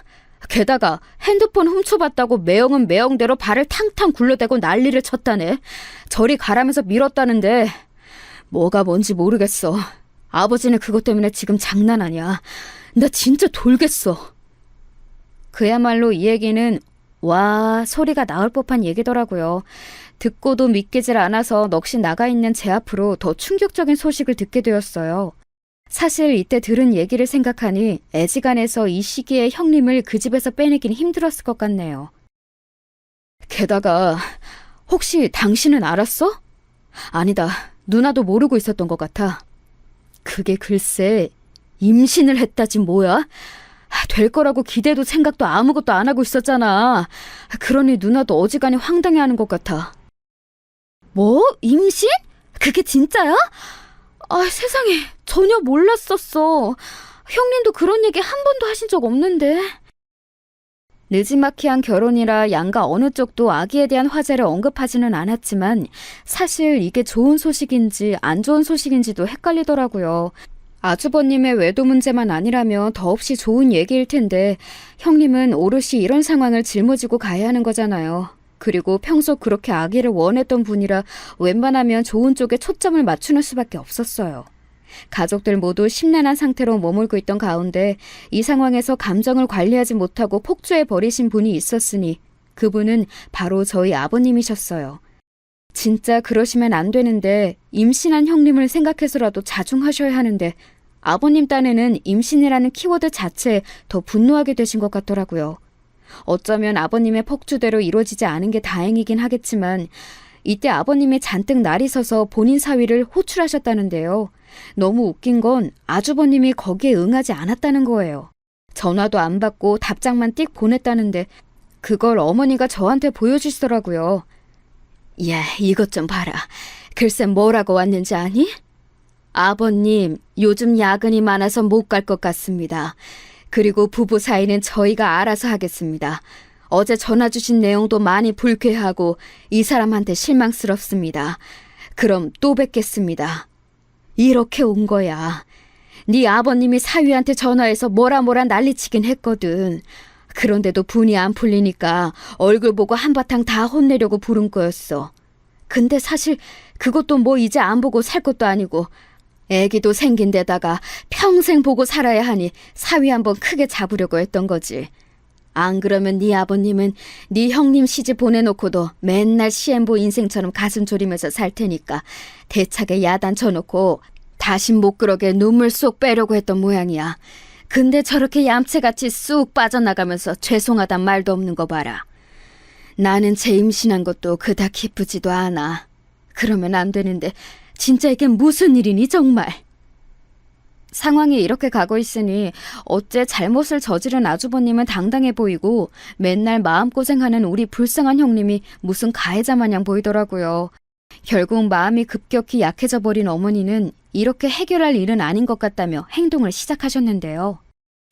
게다가 핸드폰 훔쳐봤다고 매영은 매영대로 발을 탕탕 굴러대고 난리를 쳤다네. 저리 가라면서 밀었다는데 뭐가 뭔지 모르겠어. 아버지는 그것 때문에 지금 장난 아니야. 나 진짜 돌겠어. 그야말로 이 얘기는 와 소리가 나올 법한 얘기더라고요. 듣고도 믿기질 않아서 넋이 나가 있는 제 앞으로 더 충격적인 소식을 듣게 되었어요. 사실 이때 들은 얘기를 생각하니 애지간해서 이 시기에 형님을 그 집에서 빼내긴 힘들었을 것 같네요. 게다가 혹시 당신은 알았어? 아니다. 누나도 모르고 있었던 것 같아. 그게 글쎄 임신을 했다지 뭐야? 될 거라고 기대도 생각도 아무것도 안 하고 있었잖아. 그러니 누나도 어지간히 황당해하는 것 같아. 뭐? 임신? 그게 진짜야? 세상에 전혀 몰랐었어. 형님도 그런 얘기 한 번도 하신 적 없는데. 느지막이한 결혼이라 양가 어느 쪽도 아기에 대한 화제를 언급하지는 않았지만 사실 이게 좋은 소식인지 안 좋은 소식인지도 헷갈리더라고요. 아주버님의 외도 문제만 아니라면 더없이 좋은 얘기일 텐데 형님은 오롯이 이런 상황을 짊어지고 가야 하는 거잖아요. 그리고 평소 그렇게 아기를 원했던 분이라 웬만하면 좋은 쪽에 초점을 맞추는 수밖에 없었어요. 가족들 모두 심란한 상태로 머물고 있던 가운데 이 상황에서 감정을 관리하지 못하고 폭주해버리신 분이 있었으니 그분은 바로 저희 아버님이셨어요. 진짜 그러시면 안 되는데 임신한 형님을 생각해서라도 자중하셔야 하는데 아버님 딴에는 임신이라는 키워드 자체에 더 분노하게 되신 것 같더라고요. 어쩌면 아버님의 폭주대로 이루어지지 않은 게 다행이긴 하겠지만 이때 아버님이 잔뜩 날이 서서 본인 사위를 호출하셨다는데요. 너무 웃긴 건 아주버님이 거기에 응하지 않았다는 거예요. 전화도 안 받고 답장만 띡 보냈다는데 그걸 어머니가 저한테 보여주시더라고요. 야, 이것 좀 봐라. 글쎄 뭐라고 왔는지 아니? 아버님, 요즘 야근이 많아서 못 갈 것 같습니다. 그리고 부부 사이는 저희가 알아서 하겠습니다. 어제 전화 주신 내용도 많이 불쾌하고 이 사람한테 실망스럽습니다. 그럼 또 뵙겠습니다. 이렇게 온 거야. 네 아버님이 사위한테 전화해서 뭐라 난리치긴 했거든. 그런데도 분이 안 풀리니까 얼굴 보고 한바탕 다 혼내려고 부른 거였어. 근데 사실 그것도 뭐 이제 안 보고 살 것도 아니고 애기도 생긴 데다가 평생 보고 살아야 하니 사위 한번 크게 잡으려고 했던 거지. 안 그러면 네 아버님은 네 형님 시집 보내놓고도 맨날 시엠보 인생처럼 가슴 졸이면서 살 테니까 대차게 야단 쳐놓고 다신 못 그러게 눈물 쏙 빼려고 했던 모양이야. 근데 저렇게 얌체같이 쑥 빠져나가면서 죄송하단 말도 없는 거 봐라. 나는 제 임신한 것도 그닥 기쁘지도 않아. 그러면 안 되는데 진짜 이게 무슨 일이니 정말. 상황이 이렇게 가고 있으니 어째 잘못을 저지른 아주버님은 당당해 보이고 맨날 마음고생하는 우리 불쌍한 형님이 무슨 가해자 마냥 보이더라고요. 결국 마음이 급격히 약해져 버린 어머니는 이렇게 해결할 일은 아닌 것 같다며 행동을 시작하셨는데요.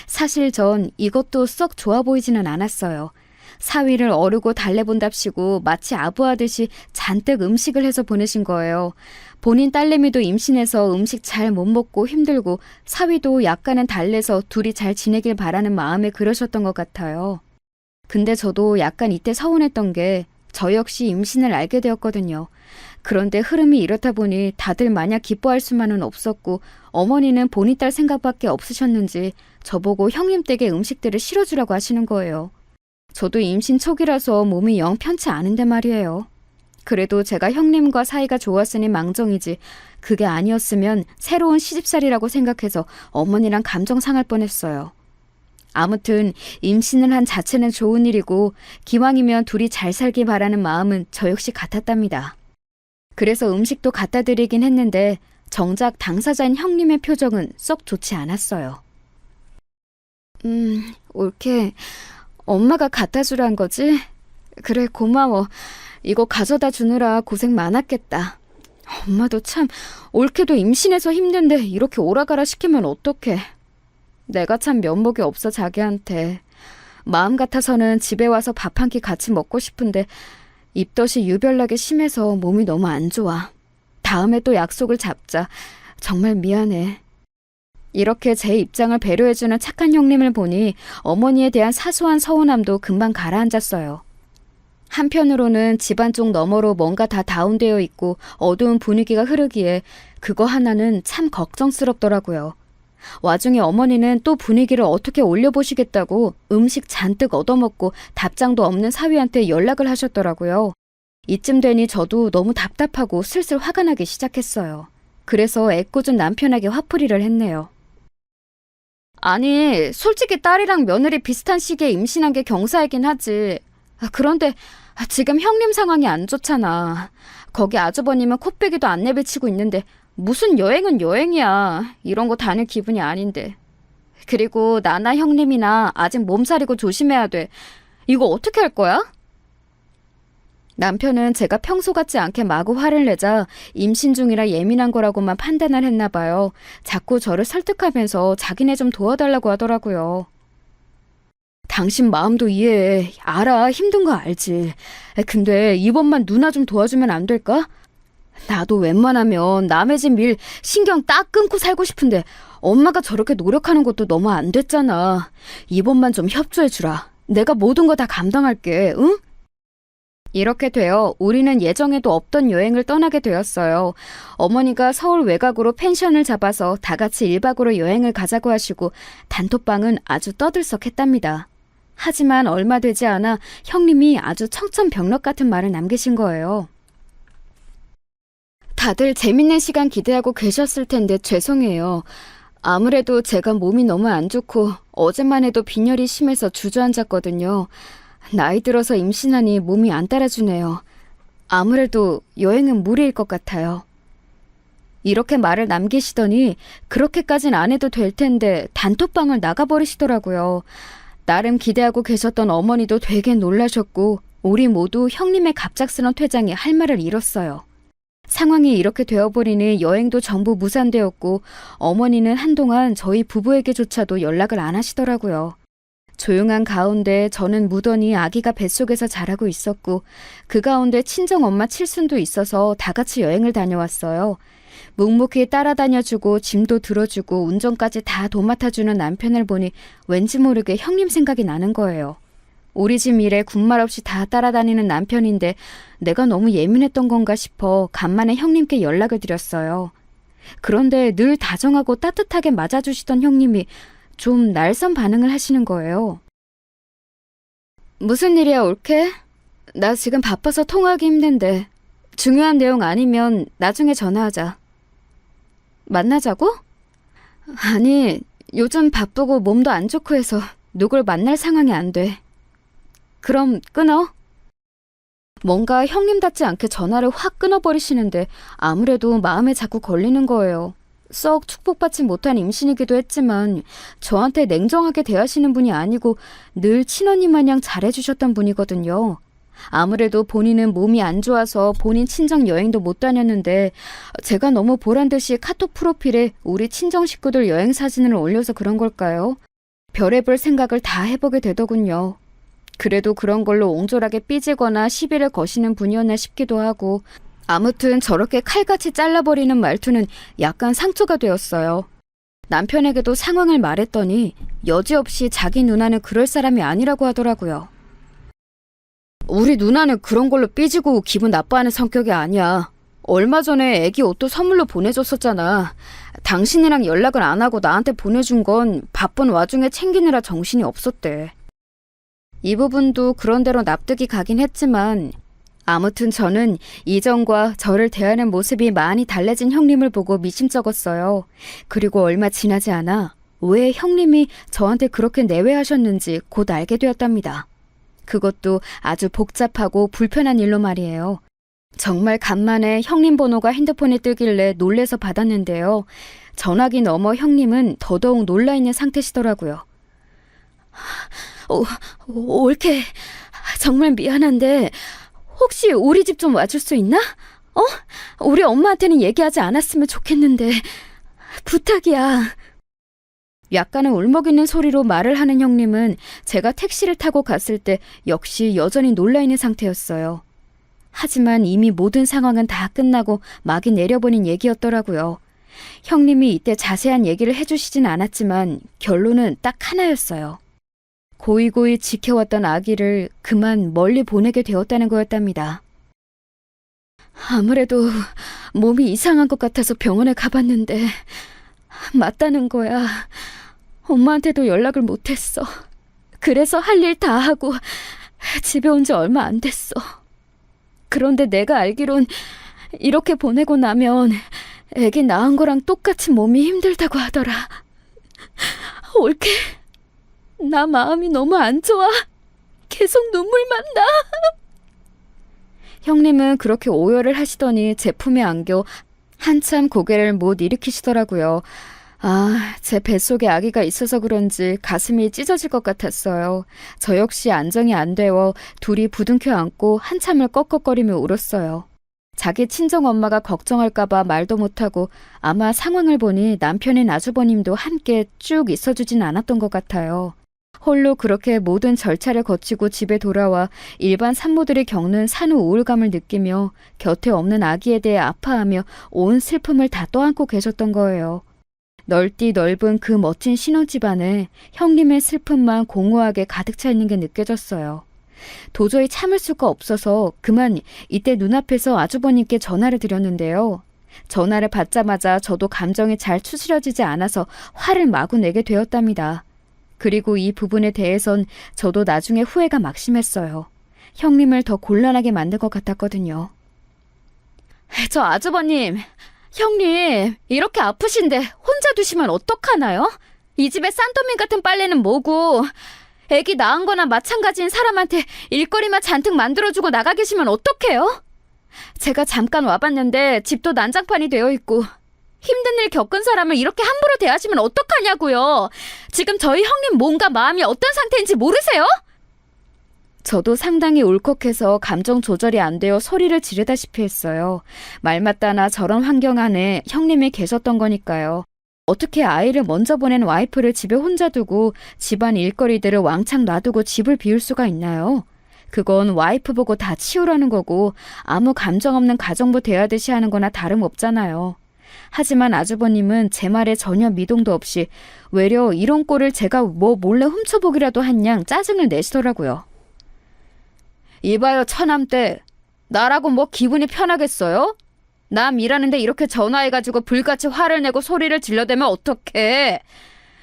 사실 전 이것도 썩 좋아 보이지는 않았어요. 사위를 어르고 달래본답시고 마치 아부하듯이 잔뜩 음식을 해서 보내신 거예요. 본인 딸내미도 임신해서 음식 잘 못 먹고 힘들고 사위도 약간은 달래서 둘이 잘 지내길 바라는 마음에 그러셨던 것 같아요. 근데 저도 약간 이때 서운했던 게 저 역시 임신을 알게 되었거든요. 그런데 흐름이 이렇다 보니 다들 마냥 기뻐할 수만은 없었고 어머니는 본인 딸 생각밖에 없으셨는지 저보고 형님 댁에 음식들을 실어주라고 하시는 거예요. 저도 임신 초기라서 몸이 영 편치 않은데 말이에요. 그래도 제가 형님과 사이가 좋았으니 망정이지 그게 아니었으면 새로운 시집살이라고 생각해서 어머니랑 감정 상할 뻔했어요. 아무튼 임신을 한 자체는 좋은 일이고 기왕이면 둘이 잘 살길 바라는 마음은 저 역시 같았답니다. 그래서 음식도 갖다 드리긴 했는데 정작 당사자인 형님의 표정은 썩 좋지 않았어요. 옳게 엄마가 갖다 주란 거지? 그래 고마워. 이거 가져다 주느라 고생 많았겠다. 엄마도 참 옳게도 임신해서 힘든데 이렇게 오라가라 시키면 어떡해. 내가 참 면목이 없어 자기한테. 마음 같아서는 집에 와서 밥 한 끼 같이 먹고 싶은데 입덧이 유별나게 심해서 몸이 너무 안 좋아. 다음에 또 약속을 잡자. 정말 미안해. 이렇게 제 입장을 배려해주는 착한 형님을 보니 어머니에 대한 사소한 서운함도 금방 가라앉았어요. 한편으로는 집안 쪽 너머로 뭔가 다 다운되어 있고 어두운 분위기가 흐르기에 그거 하나는 참 걱정스럽더라고요. 와중에 어머니는 또 분위기를 어떻게 올려보시겠다고 음식 잔뜩 얻어먹고 답장도 없는 사위한테 연락을 하셨더라고요. 이쯤 되니 저도 너무 답답하고 슬슬 화가 나기 시작했어요. 그래서 애꿎은 남편에게 화풀이를 했네요. 아니, 솔직히 딸이랑 며느리 비슷한 시기에 임신한 게 경사이긴 하지. 그런데 지금 형님 상황이 안 좋잖아. 거기 아주버님은 코빼기도 안 내비치고 있는데 무슨 여행은 여행이야. 이런 거 다닐 기분이 아닌데. 그리고 나나 형님이나 아직 몸살이고 조심해야 돼. 이거 어떻게 할 거야? 남편은 제가 평소 같지 않게 마구 화를 내자 임신 중이라 예민한 거라고만 판단을 했나 봐요. 자꾸 저를 설득하면서 자기네 좀 도와달라고 하더라고요. 당신 마음도 이해해. 알아. 힘든 거 알지. 근데 이번만 누나 좀 도와주면 안 될까? 나도 웬만하면 남의 집 일 신경 딱 끊고 살고 싶은데 엄마가 저렇게 노력하는 것도 너무 안 됐잖아. 이번만 좀 협조해주라. 내가 모든 거 다 감당할게. 응? 이렇게 되어 우리는 예정에도 없던 여행을 떠나게 되었어요. 어머니가 서울 외곽으로 펜션을 잡아서 다 같이 1박으로 여행을 가자고 하시고 단톡방은 아주 떠들썩했답니다. 하지만 얼마 되지 않아 형님이 아주 청천벽력 같은 말을 남기신 거예요. 다들 재밌는 시간 기대하고 계셨을 텐데 죄송해요. 아무래도 제가 몸이 너무 안 좋고 어제만 해도 빈혈이 심해서 주저앉았거든요. 나이 들어서 임신하니 몸이 안 따라주네요. 아무래도 여행은 무리일 것 같아요. 이렇게 말을 남기시더니 그렇게까진 안 해도 될 텐데 단톡방을 나가버리시더라고요. 나름 기대하고 계셨던 어머니도 되게 놀라셨고 우리 모두 형님의 갑작스런 퇴장에 할 말을 잃었어요. 상황이 이렇게 되어버리니 여행도 전부 무산되었고 어머니는 한동안 저희 부부에게조차도 연락을 안 하시더라고요. 조용한 가운데 저는 무던히 아기가 뱃속에서 자라고 있었고 그 가운데 친정엄마 칠순도 있어서 다 같이 여행을 다녀왔어요. 묵묵히 따라다녀주고 짐도 들어주고 운전까지 다 도맡아주는 남편을 보니 왠지 모르게 형님 생각이 나는 거예요. 우리 집 일에 군말 없이 다 따라다니는 남편인데 내가 너무 예민했던 건가 싶어 간만에 형님께 연락을 드렸어요. 그런데 늘 다정하고 따뜻하게 맞아주시던 형님이 좀 날선 반응을 하시는 거예요. 무슨 일이야, 올케? 나 지금 바빠서 통화하기 힘든데 중요한 내용 아니면 나중에 전화하자. 만나자고? 아니, 요즘 바쁘고 몸도 안 좋고 해서 누굴 만날 상황이 안 돼. 그럼 끊어? 뭔가 형님답지 않게 전화를 확 끊어버리시는데 아무래도 마음에 자꾸 걸리는 거예요. 썩 축복받지 못한 임신이기도 했지만 저한테 냉정하게 대하시는 분이 아니고 늘 친언니 마냥 잘해주셨던 분이거든요. 아무래도 본인은 몸이 안 좋아서 본인 친정 여행도 못 다녔는데 제가 너무 보란듯이 카톡 프로필에 우리 친정 식구들 여행 사진을 올려서 그런 걸까요? 별의별 생각을 다 해보게 되더군요. 그래도 그런 걸로 옹졸하게 삐지거나 시비를 거시는 분이었나 싶기도 하고 아무튼 저렇게 칼같이 잘라버리는 말투는 약간 상처가 되었어요. 남편에게도 상황을 말했더니 여지없이 자기 누나는 그럴 사람이 아니라고 하더라고요. 우리 누나는 그런 걸로 삐지고 기분 나빠하는 성격이 아니야. 얼마 전에 애기 옷도 선물로 보내줬었잖아. 당신이랑 연락을 안 하고 나한테 보내준 건 바쁜 와중에 챙기느라 정신이 없었대. 이 부분도 그런대로 납득이 가긴 했지만 아무튼 저는 이전과 저를 대하는 모습이 많이 달라진 형님을 보고 미심쩍었어요. 그리고 얼마 지나지 않아 왜 형님이 저한테 그렇게 내외하셨는지 곧 알게 되었답니다. 그것도 아주 복잡하고 불편한 일로 말이에요. 정말 간만에 형님 번호가 핸드폰에 뜨길래 놀래서 받았는데요. 전화기 너머 형님은 더더욱 놀라있는 상태시더라고요. 올케, 정말 미안한데 혹시 우리 집 좀 와줄 수 있나? 우리 엄마한테는 얘기하지 않았으면 좋겠는데 부탁이야. 약간은 울먹이는 소리로 말을 하는 형님은 제가 택시를 타고 갔을 때 역시 여전히 놀라있는 상태였어요. 하지만 이미 모든 상황은 다 끝나고 막이 내려버린 얘기였더라고요. 형님이 이때 자세한 얘기를 해주시진 않았지만 결론은 딱 하나였어요. 고이고이 지켜왔던 아기를 그만 멀리 보내게 되었다는 거였답니다. 아무래도 몸이 이상한 것 같아서 병원에 가봤는데 맞다는 거야. 엄마한테도 연락을 못했어. 그래서 할 일 다 하고 집에 온 지 얼마 안 됐어. 그런데 내가 알기론 이렇게 보내고 나면 애기 낳은 거랑 똑같이 몸이 힘들다고 하더라. 올케, 나 마음이 너무 안 좋아. 계속 눈물만 나. 형님은 그렇게 오열을 하시더니 제 품에 안겨 한참 고개를 못 일으키시더라고요. 제 뱃속에 아기가 있어서 그런지 가슴이 찢어질 것 같았어요. 저 역시 안정이 안 되어 둘이 부둥켜 안고 한참을 꺽꺽거리며 울었어요. 자기 친정엄마가 걱정할까봐 말도 못하고 아마 상황을 보니 남편인 아주버님도 함께 쭉 있어주진 않았던 것 같아요. 홀로 그렇게 모든 절차를 거치고 집에 돌아와 일반 산모들이 겪는 산후 우울감을 느끼며 곁에 없는 아기에 대해 아파하며 온 슬픔을 다 떠안고 계셨던 거예요. 넓디 넓은 그 멋진 신혼집 안에 형님의 슬픔만 공허하게 가득 차 있는 게 느껴졌어요. 도저히 참을 수가 없어서 그만 이때 눈앞에서 아주버님께 전화를 드렸는데요. 전화를 받자마자 저도 감정이 잘 추스려지지 않아서 화를 마구 내게 되었답니다. 그리고 이 부분에 대해선 저도 나중에 후회가 막심했어요. 형님을 더 곤란하게 만든 것 같았거든요. 저 아주버님, 형님 이렇게 아프신데 혼자 두시면 어떡하나요? 이 집에 싼더미 같은 빨래는 뭐고, 애기 낳은 거나 마찬가지인 사람한테 일거리만 잔뜩 만들어주고 나가 계시면 어떡해요? 제가 잠깐 와봤는데 집도 난장판이 되어 있고 힘든 일 겪은 사람을 이렇게 함부로 대하시면 어떡하냐고요. 지금 저희 형님 몸과 마음이 어떤 상태인지 모르세요? 저도 상당히 울컥해서 감정 조절이 안 되어 소리를 지르다시피 했어요. 말 맞다나 저런 환경 안에 형님이 계셨던 거니까요. 어떻게 아이를 먼저 보낸 와이프를 집에 혼자 두고 집안 일거리들을 왕창 놔두고 집을 비울 수가 있나요? 그건 와이프 보고 다 치우라는 거고 아무 감정 없는 가정부 대하듯이 하는 거나 다름없잖아요. 하지만 아주버님은 제 말에 전혀 미동도 없이 외려 이런 꼴을 제가 뭐 몰래 훔쳐보기라도 한 양 짜증을 내시더라고요. 이봐요 처남댁, 나라고 뭐 기분이 편하겠어요? 남 일하는데 이렇게 전화해가지고 불같이 화를 내고 소리를 질러대면 어떡해.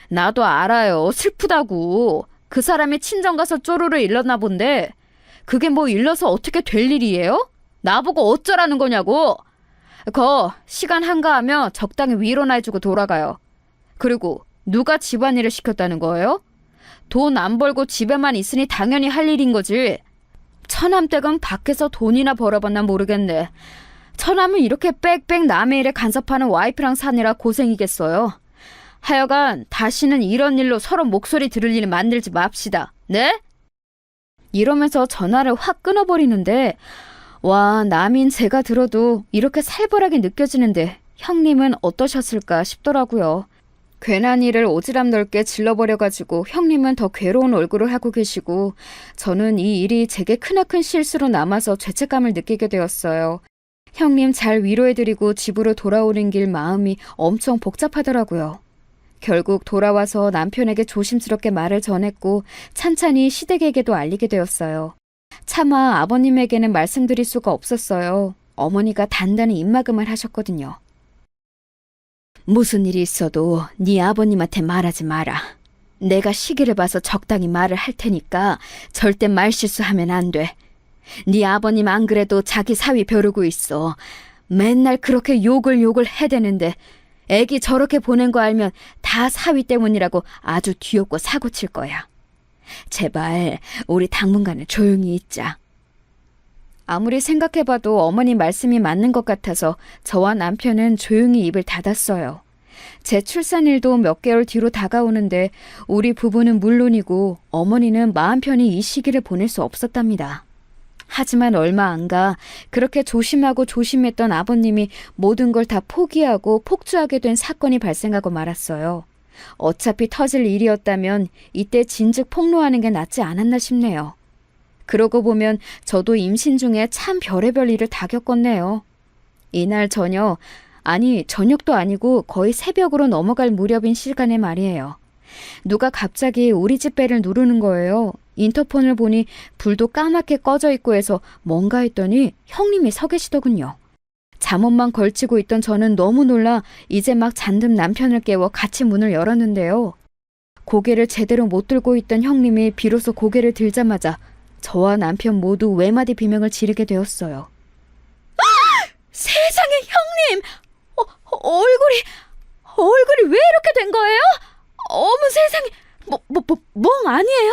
나도 알아요. 슬프다고. 그 사람이 친정 가서 쪼르르 일렀나 본데 그게 뭐 일러서 어떻게 될 일이에요? 나보고 어쩌라는 거냐고. 시간 한가하면 적당히 위로나 해주고 돌아가요. 그리고 누가 집안일을 시켰다는 거예요? 돈 안 벌고 집에만 있으니 당연히 할 일인 거지. 처남댁은 밖에서 돈이나 벌어봤나 모르겠네. 처남은 이렇게 빽빽 남의 일에 간섭하는 와이프랑 사느라 고생이겠어요. 하여간 다시는 이런 일로 서로 목소리 들을 일 만들지 맙시다. 네? 이러면서 전화를 확 끊어버리는데 와, 남인 제가 들어도 이렇게 살벌하게 느껴지는데 형님은 어떠셨을까 싶더라고요. 괜한 일을 오지랖 넓게 질러버려가지고 형님은 더 괴로운 얼굴을 하고 계시고 저는 이 일이 제게 크나큰 실수로 남아서 죄책감을 느끼게 되었어요. 형님 잘 위로해드리고 집으로 돌아오는 길 마음이 엄청 복잡하더라고요. 결국 돌아와서 남편에게 조심스럽게 말을 전했고 찬찬히 시댁에게도 알리게 되었어요. 차마 아버님에게는 말씀드릴 수가 없었어요. 어머니가 단단히 입막음을 하셨거든요. 무슨 일이 있어도 네 아버님한테 말하지 마라. 내가 시기를 봐서 적당히 말을 할 테니까 절대 말실수하면 안 돼. 네 아버님 안 그래도 자기 사위 벼르고 있어. 맨날 그렇게 욕을 해대는데 애기 저렇게 보낸 거 알면 다 사위 때문이라고 아주 뒤엎고 사고칠 거야. 제발 우리 당분간은 조용히 있자. 아무리 생각해봐도 어머니 말씀이 맞는 것 같아서 저와 남편은 조용히 입을 닫았어요. 제 출산일도 몇 개월 뒤로 다가오는데 우리 부부는 물론이고 어머니는 마음 편히 이 시기를 보낼 수 없었답니다. 하지만 얼마 안 가 그렇게 조심하고 조심했던 아버님이 모든 걸 다 포기하고 폭주하게 된 사건이 발생하고 말았어요. 어차피 터질 일이었다면 이때 진즉 폭로하는 게 낫지 않았나 싶네요. 그러고 보면 저도 임신 중에 참 별의별 일을 다 겪었네요. 이날 저녁도 아니고 거의 새벽으로 넘어갈 무렵인 시간에 말이에요. 누가 갑자기 우리 집 벨을 누르는 거예요. 인터폰을 보니 불도 까맣게 꺼져 있고 해서 뭔가 했더니 형님이 서 계시더군요. 잠옷만 걸치고 있던 저는 너무 놀라 이제 막 잠든 남편을 깨워 같이 문을 열었는데요. 고개를 제대로 못 들고 있던 형님이 비로소 고개를 들자마자 저와 남편 모두 외마디 비명을 지르게 되었어요. 세상에 형님! 얼굴이 왜 이렇게 된 거예요? 어머 세상에, 멍 아니에요?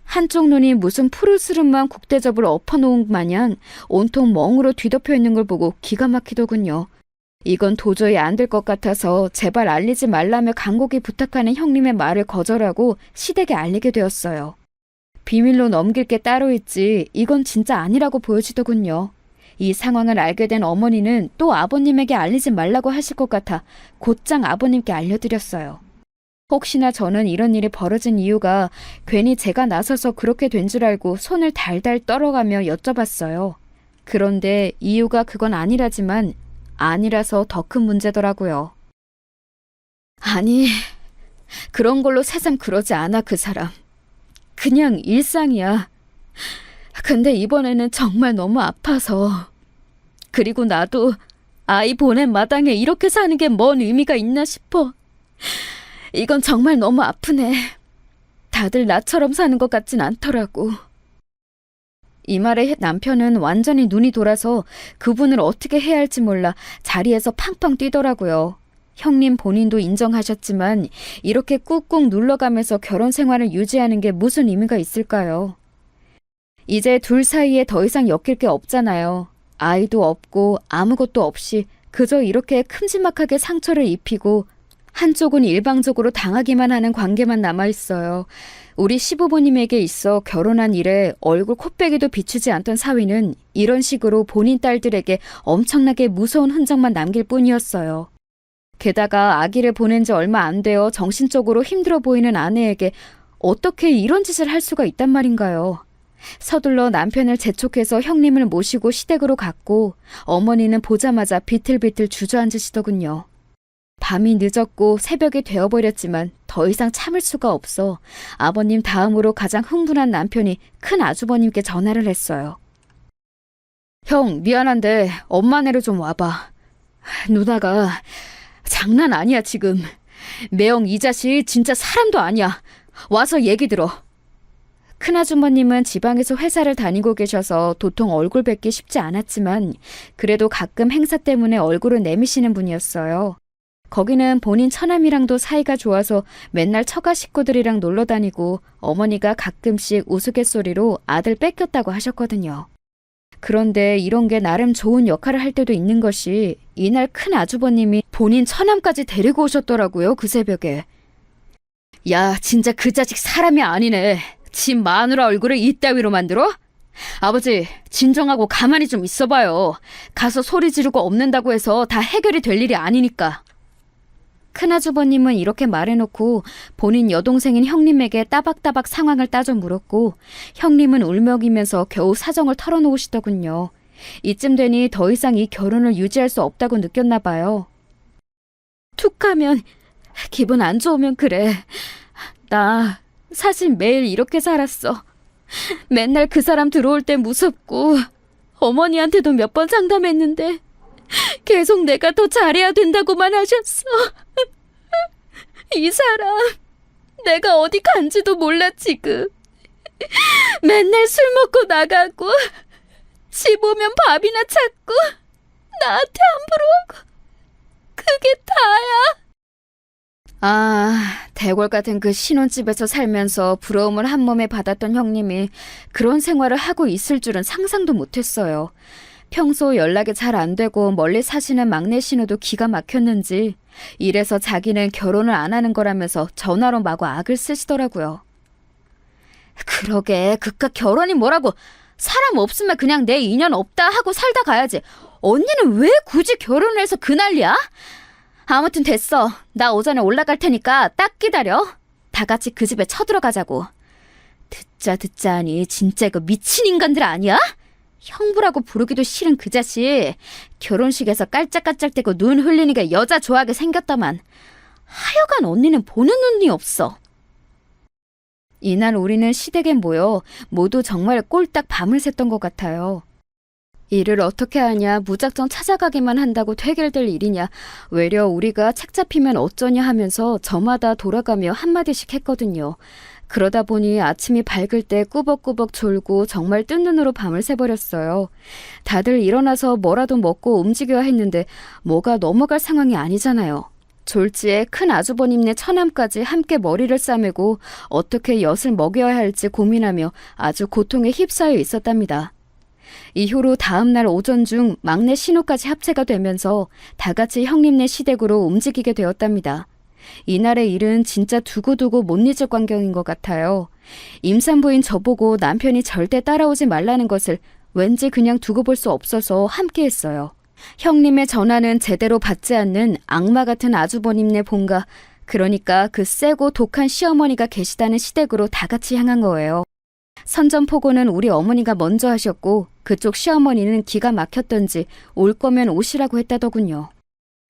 한쪽 눈이 무슨 푸르스름한 국대접을 엎어놓은 마냥 온통 멍으로 뒤덮여 있는 걸 보고 기가 막히더군요. 이건 도저히 안 될 것 같아서 제발 알리지 말라며 간곡히 부탁하는 형님의 말을 거절하고 시댁에 알리게 되었어요. 비밀로 넘길 게 따로 있지 이건 진짜 아니라고 보여지더군요. 이 상황을 알게 된 어머니는 또 아버님에게 알리지 말라고 하실 것 같아 곧장 아버님께 알려드렸어요. 혹시나 저는 이런 일이 벌어진 이유가 괜히 제가 나서서 그렇게 된 줄 알고 손을 달달 떨어가며 여쭤봤어요. 그런데 이유가 그건 아니라지만 아니라서 더 큰 문제더라고요. 아니, 그런 걸로 새삼 그러지 않아 그 사람. 그냥 일상이야. 근데 이번에는 정말 너무 아파서. 그리고 나도 아이 보낸 마당에 이렇게 사는 게 뭔 의미가 있나 싶어. 이건 정말 너무 아프네. 다들 나처럼 사는 것 같진 않더라고. 이 말에 남편은 완전히 눈이 돌아서 그분을 어떻게 해야 할지 몰라 자리에서 팡팡 뛰더라고요. 형님 본인도 인정하셨지만 이렇게 꾹꾹 눌러가면서 결혼 생활을 유지하는 게 무슨 의미가 있을까요? 이제 둘 사이에 더 이상 엮일 게 없잖아요. 아이도 없고 아무것도 없이 그저 이렇게 큼지막하게 상처를 입히고 한쪽은 일방적으로 당하기만 하는 관계만 남아있어요. 우리 시부모님에게 있어 결혼한 이래 얼굴 코빼기도 비추지 않던 사위는 이런 식으로 본인 딸들에게 엄청나게 무서운 흔적만 남길 뿐이었어요. 게다가 아기를 보낸 지 얼마 안 되어 정신적으로 힘들어 보이는 아내에게 어떻게 이런 짓을 할 수가 있단 말인가요? 서둘러 남편을 재촉해서 형님을 모시고 시댁으로 갔고 어머니는 보자마자 비틀비틀 주저앉으시더군요. 밤이 늦었고 새벽이 되어버렸지만 더 이상 참을 수가 없어 아버님 다음으로 가장 흥분한 남편이 큰 아주버님께 전화를 했어요. 형, 미안한데 엄마네로 좀 와봐. 누나가 장난 아니야 지금. 매형 이 자식 진짜 사람도 아니야. 와서 얘기 들어. 큰아주머님은 지방에서 회사를 다니고 계셔서 도통 얼굴 뵙기 쉽지 않았지만 그래도 가끔 행사 때문에 얼굴을 내미시는 분이었어요. 거기는 본인 처남이랑도 사이가 좋아서 맨날 처가 식구들이랑 놀러 다니고 어머니가 가끔씩 우스갯소리로 아들 뺏겼다고 하셨거든요. 그런데 이런 게 나름 좋은 역할을 할 때도 있는 것이 이날 큰 아주버님이 본인 처남까지 데리고 오셨더라고요, 그 새벽에. 야, 진짜 그 자식 사람이 아니네. 지 마누라 얼굴을 이따위로 만들어? 아버지, 진정하고 가만히 좀 있어봐요. 가서 소리 지르고 없는다고 해서 다 해결이 될 일이 아니니까. 큰아주버님은 이렇게 말해놓고 본인 여동생인 형님에게 따박따박 상황을 따져 물었고 형님은 울먹이면서 겨우 사정을 털어놓으시더군요. 이쯤 되니 더 이상 이 결혼을 유지할 수 없다고 느꼈나 봐요. 툭하면 기분 안 좋으면 그래. 나 사실 매일 이렇게 살았어. 맨날 그 사람 들어올 때 무섭고 어머니한테도 몇 번 상담했는데 계속 내가 더 잘해야 된다고만 하셨어. 이 사람 내가 어디 간지도 몰라 지금. 맨날 술 먹고 나가고 집 오면 밥이나 찾고 나한테 함부로 하고 그게 다야. 아, 대골 같은 그 신혼집에서 살면서 부러움을 한 몸에 받았던 형님이 그런 생활을 하고 있을 줄은 상상도 못했어요. 평소 연락이 잘 안 되고 멀리 사시는 막내 신우도 기가 막혔는지 이래서 자기는 결혼을 안 하는 거라면서 전화로 마구 악을 쓰시더라고요. 그러게, 그깟 결혼이 뭐라고. 사람 없으면 그냥 내 인연 없다 하고 살다 가야지. 언니는 왜 굳이 결혼을 해서 그 난리야? 아무튼 됐어. 나 오전에 올라갈 테니까 딱 기다려. 다 같이 그 집에 쳐들어가자고. 듣자 하니 진짜 이거 미친 인간들 아니야? 형부라고 부르기도 싫은 그 자식. 결혼식에서 깔짝깔짝대고 눈 흘리니까 여자 좋아하게 생겼다만. 하여간 언니는 보는 눈이 없어. 이날 우리는 시댁에 모여 모두 정말 꼴딱 밤을 샜던 것 같아요. 일을 어떻게 하냐, 무작정 찾아가기만 한다고 해결될 일이냐, 외려 우리가 책 잡히면 어쩌냐 하면서 저마다 돌아가며 한마디씩 했거든요. 그러다 보니 아침이 밝을 때 꾸벅꾸벅 졸고 정말 뜬 눈으로 밤을 새버렸어요. 다들 일어나서 뭐라도 먹고 움직여야 했는데 뭐가 넘어갈 상황이 아니잖아요. 졸지에 큰 아주버님네 처남까지 함께 머리를 싸매고 어떻게 엿을 먹여야 할지 고민하며 아주 고통에 휩싸여 있었답니다. 이후로 다음날 오전 중 막내 신우까지 합체가 되면서 다 같이 형님네 시댁으로 움직이게 되었답니다. 이날의 일은 진짜 두고두고 못 잊을 광경인 것 같아요. 임산부인 저보고 남편이 절대 따라오지 말라는 것을 왠지 그냥 두고 볼 수 없어서 함께했어요. 형님의 전화는 제대로 받지 않는 악마 같은 아주버님네 본가, 그러니까 그 세고 독한 시어머니가 계시다는 시댁으로 다 같이 향한 거예요. 선전포고는 우리 어머니가 먼저 하셨고 그쪽 시어머니는 기가 막혔던지 올 거면 오시라고 했다더군요.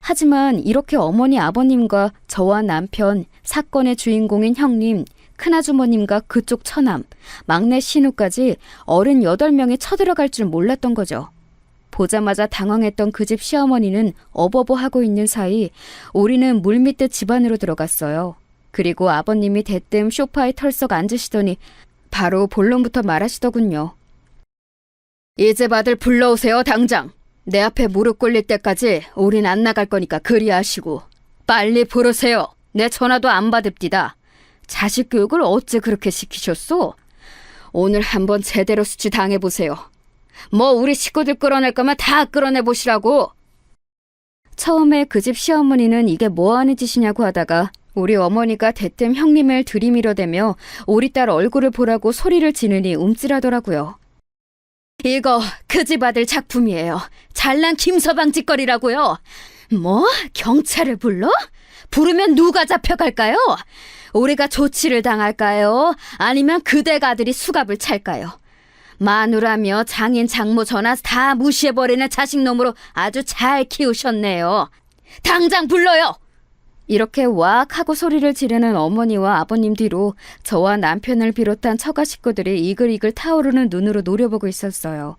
하지만 이렇게 어머니 아버님과 저와 남편, 사건의 주인공인 형님, 큰아주머님과 그쪽 처남, 막내 신우까지 어른 8명이 쳐들어갈 줄 몰랐던 거죠. 보자마자 당황했던 그 집 시어머니는 어버버하고 있는 사이 우리는 물밑듯 집 안으로 들어갔어요. 그리고 아버님이 대뜸 소파에 털썩 앉으시더니 바로 본론부터 말하시더군요. 이제 아들 불러오세요, 당장. 내 앞에 무릎 꿇릴 때까지 우린 안 나갈 거니까 그리하시고. 빨리 부르세요. 내 전화도 안 받읍디다. 자식 교육을 어째 그렇게 시키셨소? 오늘 한번 제대로 수치 당해보세요. 뭐 우리 식구들 끌어낼 거면 다 끌어내보시라고. 처음에 그 집 시어머니는 이게 뭐하는 짓이냐고 하다가 우리 어머니가 대뜸 형님을 들이밀어대며 우리 딸 얼굴을 보라고 소리를 지르니 움찔하더라고요. 이거 그 집 아들 작품이에요. 잘난 김서방 짓거리라고요. 뭐? 경찰을 불러? 부르면 누가 잡혀갈까요? 우리가 조치를 당할까요? 아니면 그댁 아들이 수갑을 찰까요? 마누라며 장인 장모 전화 다 무시해버리는 자식놈으로 아주 잘 키우셨네요. 당장 불러요! 이렇게 와악 하고 소리를 지르는 어머니와 아버님 뒤로 저와 남편을 비롯한 처가 식구들이 이글이글 타오르는 눈으로 노려보고 있었어요.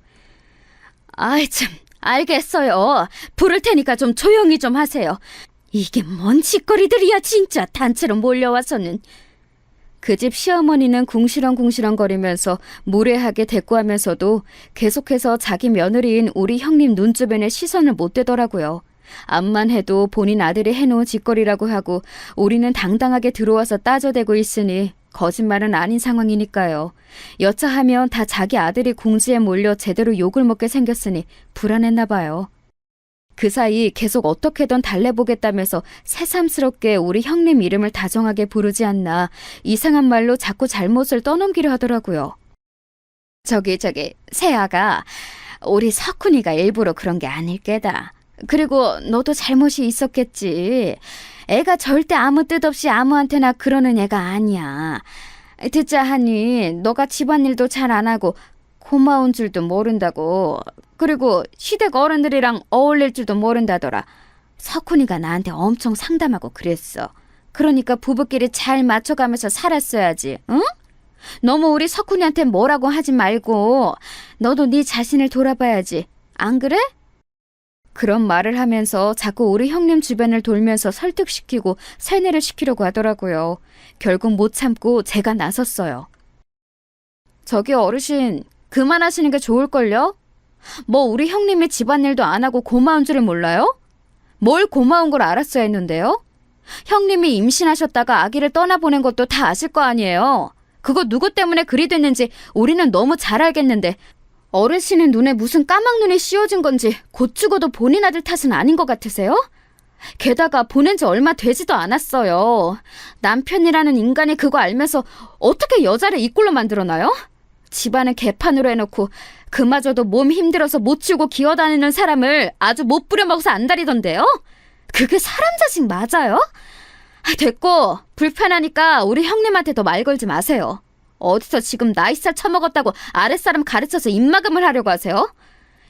아이 참, 알겠어요. 부를 테니까 좀 조용히 좀 하세요. 이게 뭔 짓거리들이야 진짜 단체로 몰려와서는. 그 집 시어머니는 궁시렁궁시렁 거리면서 무례하게 대꾸하면서도 계속해서 자기 며느리인 우리 형님 눈주변에 시선을 못 대더라고요. 암만 해도 본인 아들이 해놓은 짓거리라고 하고 우리는 당당하게 들어와서 따져대고 있으니 거짓말은 아닌 상황이니까요. 여차하면 다 자기 아들이 궁지에 몰려 제대로 욕을 먹게 생겼으니 불안했나 봐요. 그 사이 계속 어떻게든 달래보겠다면서 새삼스럽게 우리 형님 이름을 다정하게 부르지 않나 이상한 말로 자꾸 잘못을 떠넘기려 하더라고요. 저기 세아가 우리 석훈이가 일부러 그런 게 아닐 게다. 그리고 너도 잘못이 있었겠지. 애가 절대 아무 뜻 없이 아무한테나 그러는 애가 아니야. 듣자 하니 너가 집안일도 잘 안 하고 고마운 줄도 모른다고. 그리고 시댁 어른들이랑 어울릴 줄도 모른다더라. 석훈이가 나한테 엄청 상담하고 그랬어. 그러니까 부부끼리 잘 맞춰가면서 살았어야지. 응? 너무 우리 석훈이한테 뭐라고 하지 말고 너도 네 자신을 돌아봐야지. 안 그래? 그런 말을 하면서 자꾸 우리 형님 주변을 돌면서 설득시키고 세뇌를 시키려고 하더라고요. 결국 못 참고 제가 나섰어요. 저기 어르신, 그만하시는 게 좋을걸요? 뭐 우리 형님이 집안일도 안 하고 고마운 줄을 몰라요? 뭘 고마운 걸 알았어야 했는데요? 형님이 임신하셨다가 아기를 떠나보낸 것도 다 아실 거 아니에요. 그거 누구 때문에 그리 됐는지 우리는 너무 잘 알겠는데 어르신의 눈에 무슨 까막눈이 씌워진 건지 곧 죽어도 본인 아들 탓은 아닌 것 같으세요? 게다가 보낸 지 얼마 되지도 않았어요. 남편이라는 인간이 그거 알면서 어떻게 여자를 이 꼴로 만들어놔요? 집안을 개판으로 해놓고 그마저도 몸 힘들어서 못 치우고 기어다니는 사람을 아주 못 부려먹어서 안달이던데요? 그게 사람 자식 맞아요? 됐고 불편하니까 우리 형님한테 더 말 걸지 마세요. 어디서 지금 나이살 처먹었다고 아랫사람 가르쳐서 입막음을 하려고 하세요?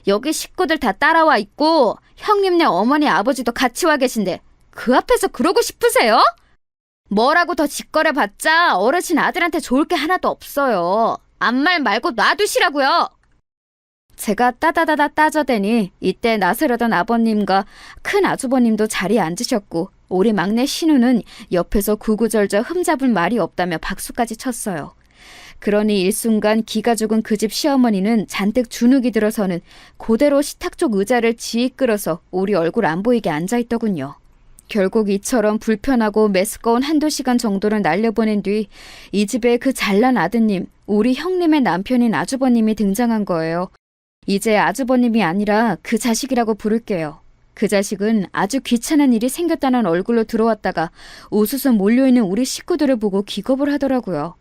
여기 식구들 다 따라와 있고 형님네 어머니 아버지도 같이 와 계신데 그 앞에서 그러고 싶으세요? 뭐라고 더 짓거려봤자 어르신 아들한테 좋을 게 하나도 없어요. 암말 말고 놔두시라고요. 제가 따다다다 따져대니 이때 나서려던 아버님과 큰 아주버님도 자리에 앉으셨고 우리 막내 신우는 옆에서 구구절절 흠잡을 말이 없다며 박수까지 쳤어요. 그러니 일순간 기가 죽은 그 집 시어머니는 잔뜩 주눅이 들어서는 그대로 식탁 쪽 의자를 지익 끌어서 우리 얼굴 안 보이게 앉아있더군요. 결국 이처럼 불편하고 메스꺼운 한두 시간 정도를 날려보낸 뒤 이 집에 그 잘난 아드님, 우리 형님의 남편인 아주버님이 등장한 거예요. 이제 아주버님이 아니라 그 자식이라고 부를게요. 그 자식은 아주 귀찮은 일이 생겼다는 얼굴로 들어왔다가 우수수 몰려있는 우리 식구들을 보고 기겁을 하더라고요.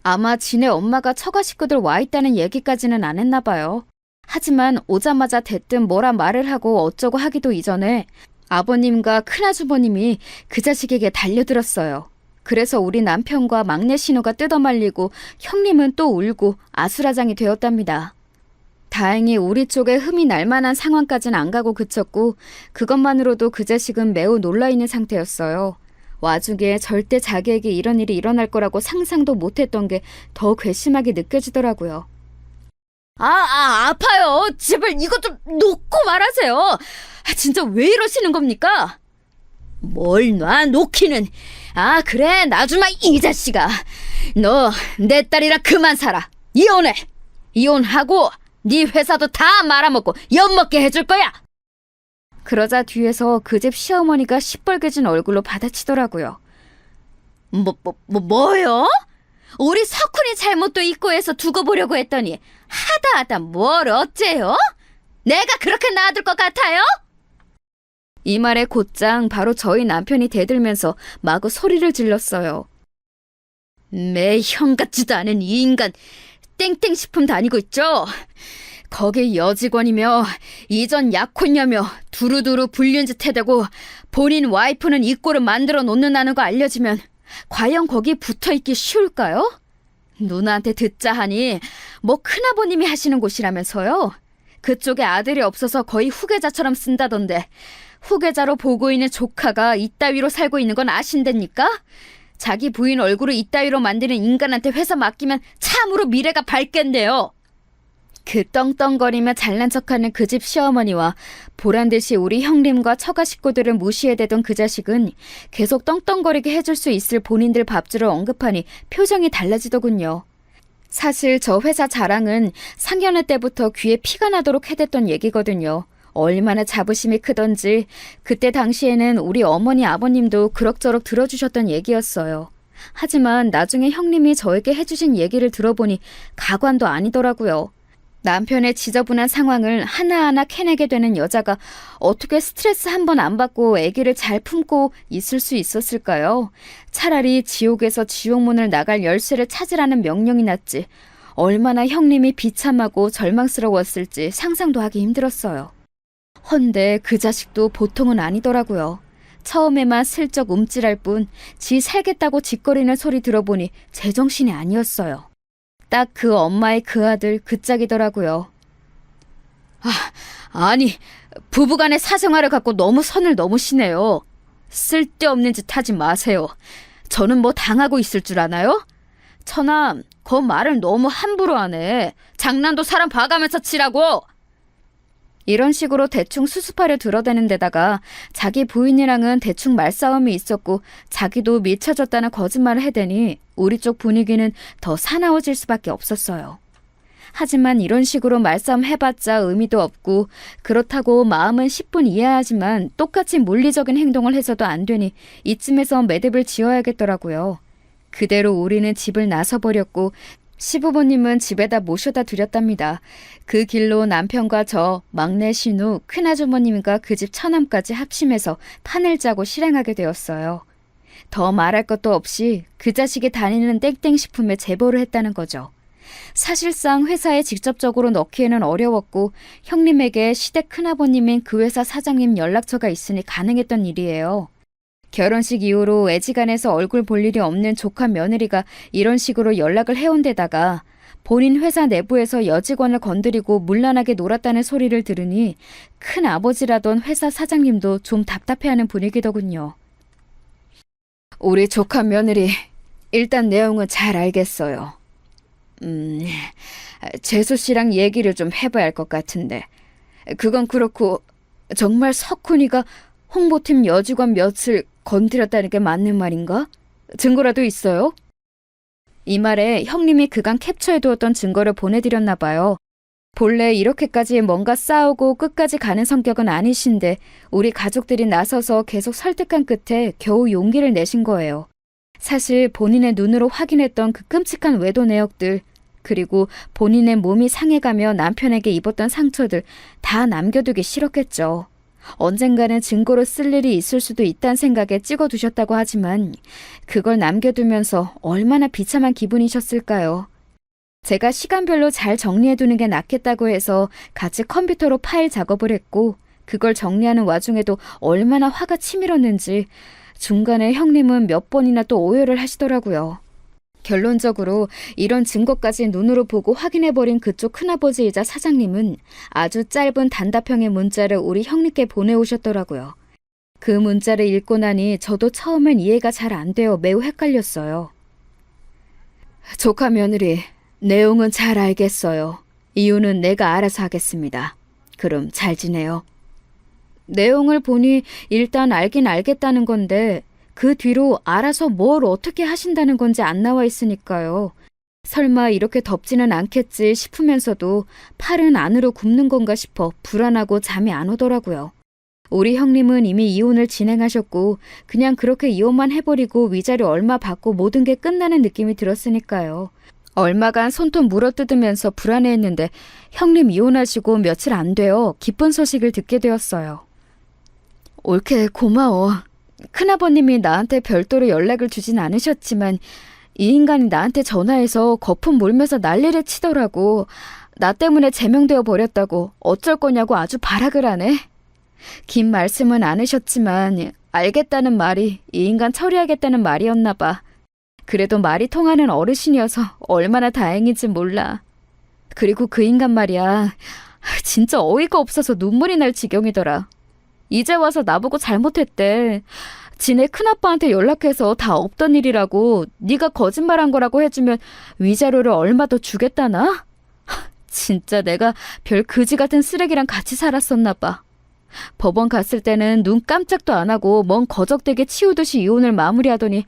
아마 지네 엄마가 처가 식구들 와 있다는 얘기까지는 안 했나 봐요. 하지만 오자마자 대뜸 뭐라 말을 하고 어쩌고 하기도 이전에 아버님과 큰아주버님이 그 자식에게 달려들었어요. 그래서 우리 남편과 막내 신우가 뜯어말리고 형님은 또 울고 아수라장이 되었답니다. 다행히 우리 쪽에 흠이 날 만한 상황까지는 안 가고 그쳤고 그것만으로도 그 자식은 매우 놀라있는 상태였어요. 와중에 절대 자기에게 이런 일이 일어날 거라고 상상도 못했던 게 더 괘씸하게 느껴지더라고요. 아파요. 제발 이것 좀 놓고 말하세요. 진짜 왜 이러시는 겁니까? 뭘 놔, 놓기는. 그래, 놔주마, 이 자식아. 너 내 딸이라 그만 살아. 이혼해. 이혼하고 네 회사도 다 말아먹고 엿먹게 해줄 거야. 그러자 뒤에서 그 집 시어머니가 시뻘개진 얼굴로 받아치더라고요. 뭐요? 우리 석훈이 잘못도 있고 해서 두고 보려고 했더니 하다 뭘 어째요? 내가 그렇게 놔둘 것 같아요? 이 말에 곧장 바로 저희 남편이 대들면서 마구 소리를 질렀어요. 매 형 같지도 않은 이 인간 땡땡식품 다니고 있죠? 거기 여직원이며 이전 약혼녀며 두루두루 불륜 짓 해대고 본인 와이프는 이 꼴을 만들어 놓는다는 거 알려지면 과연 거기 붙어있기 쉬울까요? 누나한테 듣자 하니 뭐 큰아버님이 하시는 곳이라면서요? 그쪽에 아들이 없어서 거의 후계자처럼 쓴다던데 후계자로 보고 있는 조카가 이따위로 살고 있는 건 아신답니까? 자기 부인 얼굴을 이따위로 만드는 인간한테 회사 맡기면 참으로 미래가 밝겠네요. 그 떵떵거리며 잘난 척하는 그 집 시어머니와 보란듯이 우리 형님과 처가 식구들을 무시해대던 그 자식은 계속 떵떵거리게 해줄 수 있을 본인들 밥줄을 언급하니 표정이 달라지더군요. 사실 저 회사 자랑은 상견례 때부터 귀에 피가 나도록 해댔던 얘기거든요. 얼마나 자부심이 크던지 그때 당시에는 우리 어머니 아버님도 그럭저럭 들어주셨던 얘기였어요. 하지만 나중에 형님이 저에게 해주신 얘기를 들어보니 가관도 아니더라고요. 남편의 지저분한 상황을 하나하나 캐내게 되는 여자가 어떻게 스트레스 한 번 안 받고 아기를 잘 품고 있을 수 있었을까요? 차라리 지옥에서 지옥문을 나갈 열쇠를 찾으라는 명령이 났지. 얼마나 형님이 비참하고 절망스러웠을지 상상도 하기 힘들었어요. 헌데 그 자식도 보통은 아니더라고요. 처음에만 슬쩍 움찔할 뿐 지 살겠다고 짓거리는 소리 들어보니 제정신이 아니었어요. 딱 그 엄마의 그 아들 그 짝이더라고요. 아니 부부간의 사생활을 갖고 너무 선을 넘으시네요. 쓸데없는 짓 하지 마세요. 저는 뭐 당하고 있을 줄 아나요? 처남 그 말을 너무 함부로 하네. 장난도 사람 봐가면서 치라고. 이런 식으로 대충 수습하려 들어대는 데다가 자기 부인이랑은 대충 말싸움이 있었고 자기도 미쳐졌다는 거짓말을 해대니 우리 쪽 분위기는 더 사나워질 수밖에 없었어요. 하지만 이런 식으로 말싸움 해봤자 의미도 없고 그렇다고 마음은 10분 이해하지만 똑같이 물리적인 행동을 해서도 안 되니 이쯤에서 매듭을 지어야겠더라고요. 그대로 우리는 집을 나서버렸고 시부모님은 집에다 모셔다 드렸답니다. 그 길로 남편과 저, 막내 신우, 큰아주머님과 그 집 처남까지 합심해서 판을 짜고 실행하게 되었어요. 더 말할 것도 없이 그 자식이 다니는 땡땡식품에 제보를 했다는 거죠. 사실상 회사에 직접적으로 넣기에는 어려웠고 형님에게 시댁 큰아버님인 그 회사 사장님 연락처가 있으니 가능했던 일이에요. 결혼식 이후로 애지간해서 얼굴 볼 일이 없는 조카 며느리가 이런 식으로 연락을 해온 데다가 본인 회사 내부에서 여직원을 건드리고 문란하게 놀았다는 소리를 들으니 큰아버지라던 회사 사장님도 좀 답답해하는 분위기더군요. 우리 조카 며느리 일단 내용은 잘 알겠어요. 재수 씨랑 얘기를 좀 해봐야 할 것 같은데 그건 그렇고 정말 석훈이가 홍보팀 여직원 몇을 건드렸다는 게 맞는 말인가? 증거라도 있어요? 이 말에 형님이 그간 캡처해두었던 증거를 보내드렸나 봐요. 본래 이렇게까지 뭔가 싸우고 끝까지 가는 성격은 아니신데 우리 가족들이 나서서 계속 설득한 끝에 겨우 용기를 내신 거예요. 사실 본인의 눈으로 확인했던 그 끔찍한 외도 내역들 그리고 본인의 몸이 상해가며 남편에게 입었던 상처들 다 남겨두기 싫었겠죠. 언젠가는 증거로 쓸 일이 있을 수도 있다는 생각에 찍어두셨다고 하지만 그걸 남겨두면서 얼마나 비참한 기분이셨을까요? 제가 시간별로 잘 정리해두는 게 낫겠다고 해서 같이 컴퓨터로 파일 작업을 했고 그걸 정리하는 와중에도 얼마나 화가 치밀었는지 중간에 형님은 몇 번이나 또 오열을 하시더라고요. 결론적으로 이런 증거까지 눈으로 보고 확인해버린 그쪽 큰아버지이자 사장님은 아주 짧은 단답형의 문자를 우리 형님께 보내오셨더라고요. 그 문자를 읽고 나니 저도 처음엔 이해가 잘 안 되어 매우 헷갈렸어요. 조카 며느리, 내용은 잘 알겠어요. 이유는 내가 알아서 하겠습니다. 그럼 잘 지내요. 내용을 보니 일단 알긴 알겠다는 건데 그 뒤로 알아서 뭘 어떻게 하신다는 건지 안 나와 있으니까요. 설마 이렇게 덥지는 않겠지 싶으면서도 팔은 안으로 굽는 건가 싶어 불안하고 잠이 안 오더라고요. 우리 형님은 이미 이혼을 진행하셨고 그냥 그렇게 이혼만 해버리고 위자료 얼마 받고 모든 게 끝나는 느낌이 들었으니까요. 얼마간 손톱 물어뜯으면서 불안해했는데 형님 이혼하시고 며칠 안 되어 기쁜 소식을 듣게 되었어요. 옳게 고마워. 큰아버님이 나한테 별도로 연락을 주진 않으셨지만 이 인간이 나한테 전화해서 거품 몰면서 난리를 치더라고. 나 때문에 제명되어 버렸다고 어쩔 거냐고 아주 발악을 하네. 긴 말씀은 않으셨지만 알겠다는 말이 이 인간 처리하겠다는 말이었나 봐. 그래도 말이 통하는 어르신이어서 얼마나 다행인지 몰라. 그리고 그 인간 말이야. 진짜 어이가 없어서 눈물이 날 지경이더라. 이제 와서 나보고 잘못했대. 지네 큰아빠한테 연락해서 다 없던 일이라고 네가 거짓말한 거라고 해주면 위자료를 얼마 더 주겠다나? 진짜 내가 별 거지 같은 쓰레기랑 같이 살았었나 봐. 법원 갔을 때는 눈 깜짝도 안 하고 멍 거적대게 치우듯이 이혼을 마무리하더니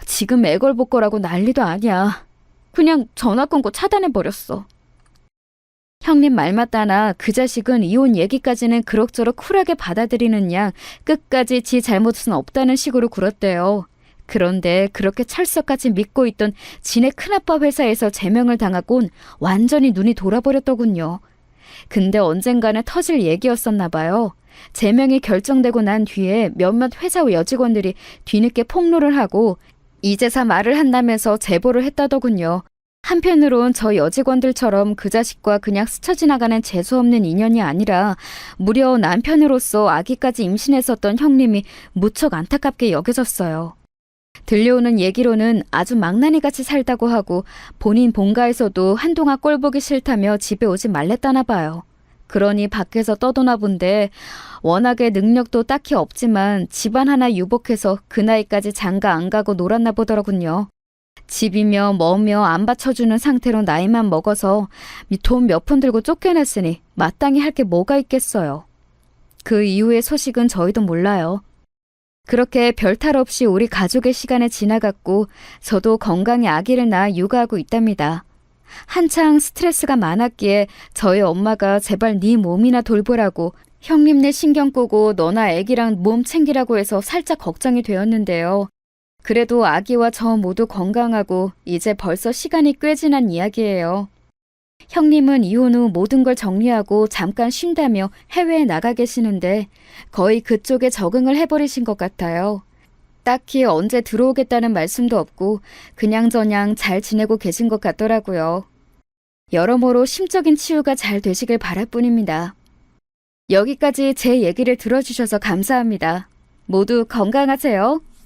지금 애걸복걸하고 난리도 아니야. 그냥 전화 끊고 차단해버렸어. 형님 말 맞다나 그 자식은 이혼 얘기까지는 그럭저럭 쿨하게 받아들이는 양 끝까지 지 잘못은 없다는 식으로 굴었대요. 그런데 그렇게 철석같이 믿고 있던 지네 큰아빠 회사에서 제명을 당하곤 완전히 눈이 돌아버렸더군요. 근데 언젠가는 터질 얘기였었나 봐요. 제명이 결정되고 난 뒤에 몇몇 회사 여직원들이 뒤늦게 폭로를 하고 이제사 말을 한다면서 제보를 했다더군요. 한편으론 저 여직원들처럼 그 자식과 그냥 스쳐 지나가는 재수없는 인연이 아니라 무려 남편으로서 아기까지 임신했었던 형님이 무척 안타깝게 여겨졌어요. 들려오는 얘기로는 아주 망나니같이 살다고 하고 본인 본가에서도 한동안 꼴보기 싫다며 집에 오지 말랬다나 봐요. 그러니 밖에서 떠도나 본데 워낙에 능력도 딱히 없지만 집안 하나 유복해서 그 나이까지 장가 안 가고 놀았나 보더라군요. 집이며 뭐며 안 받쳐주는 상태로 나이만 먹어서 돈 몇 푼 들고 쫓겨났으니 마땅히 할 게 뭐가 있겠어요. 그 이후의 소식은 저희도 몰라요. 그렇게 별탈 없이 우리 가족의 시간이 지나갔고 저도 건강히 아기를 낳아 육아하고 있답니다. 한창 스트레스가 많았기에 저희 엄마가 제발 네 몸이나 돌보라고 형님네 신경 끄고 너나 아기랑 몸 챙기라고 해서 살짝 걱정이 되었는데요. 그래도 아기와 저 모두 건강하고 이제 벌써 시간이 꽤 지난 이야기예요. 형님은 이혼 후 모든 걸 정리하고 잠깐 쉰다며 해외에 나가 계시는데 거의 그쪽에 적응을 해버리신 것 같아요. 딱히 언제 들어오겠다는 말씀도 없고 그냥저냥 잘 지내고 계신 것 같더라고요. 여러모로 심적인 치유가 잘 되시길 바랄 뿐입니다. 여기까지 제 얘기를 들어주셔서 감사합니다. 모두 건강하세요.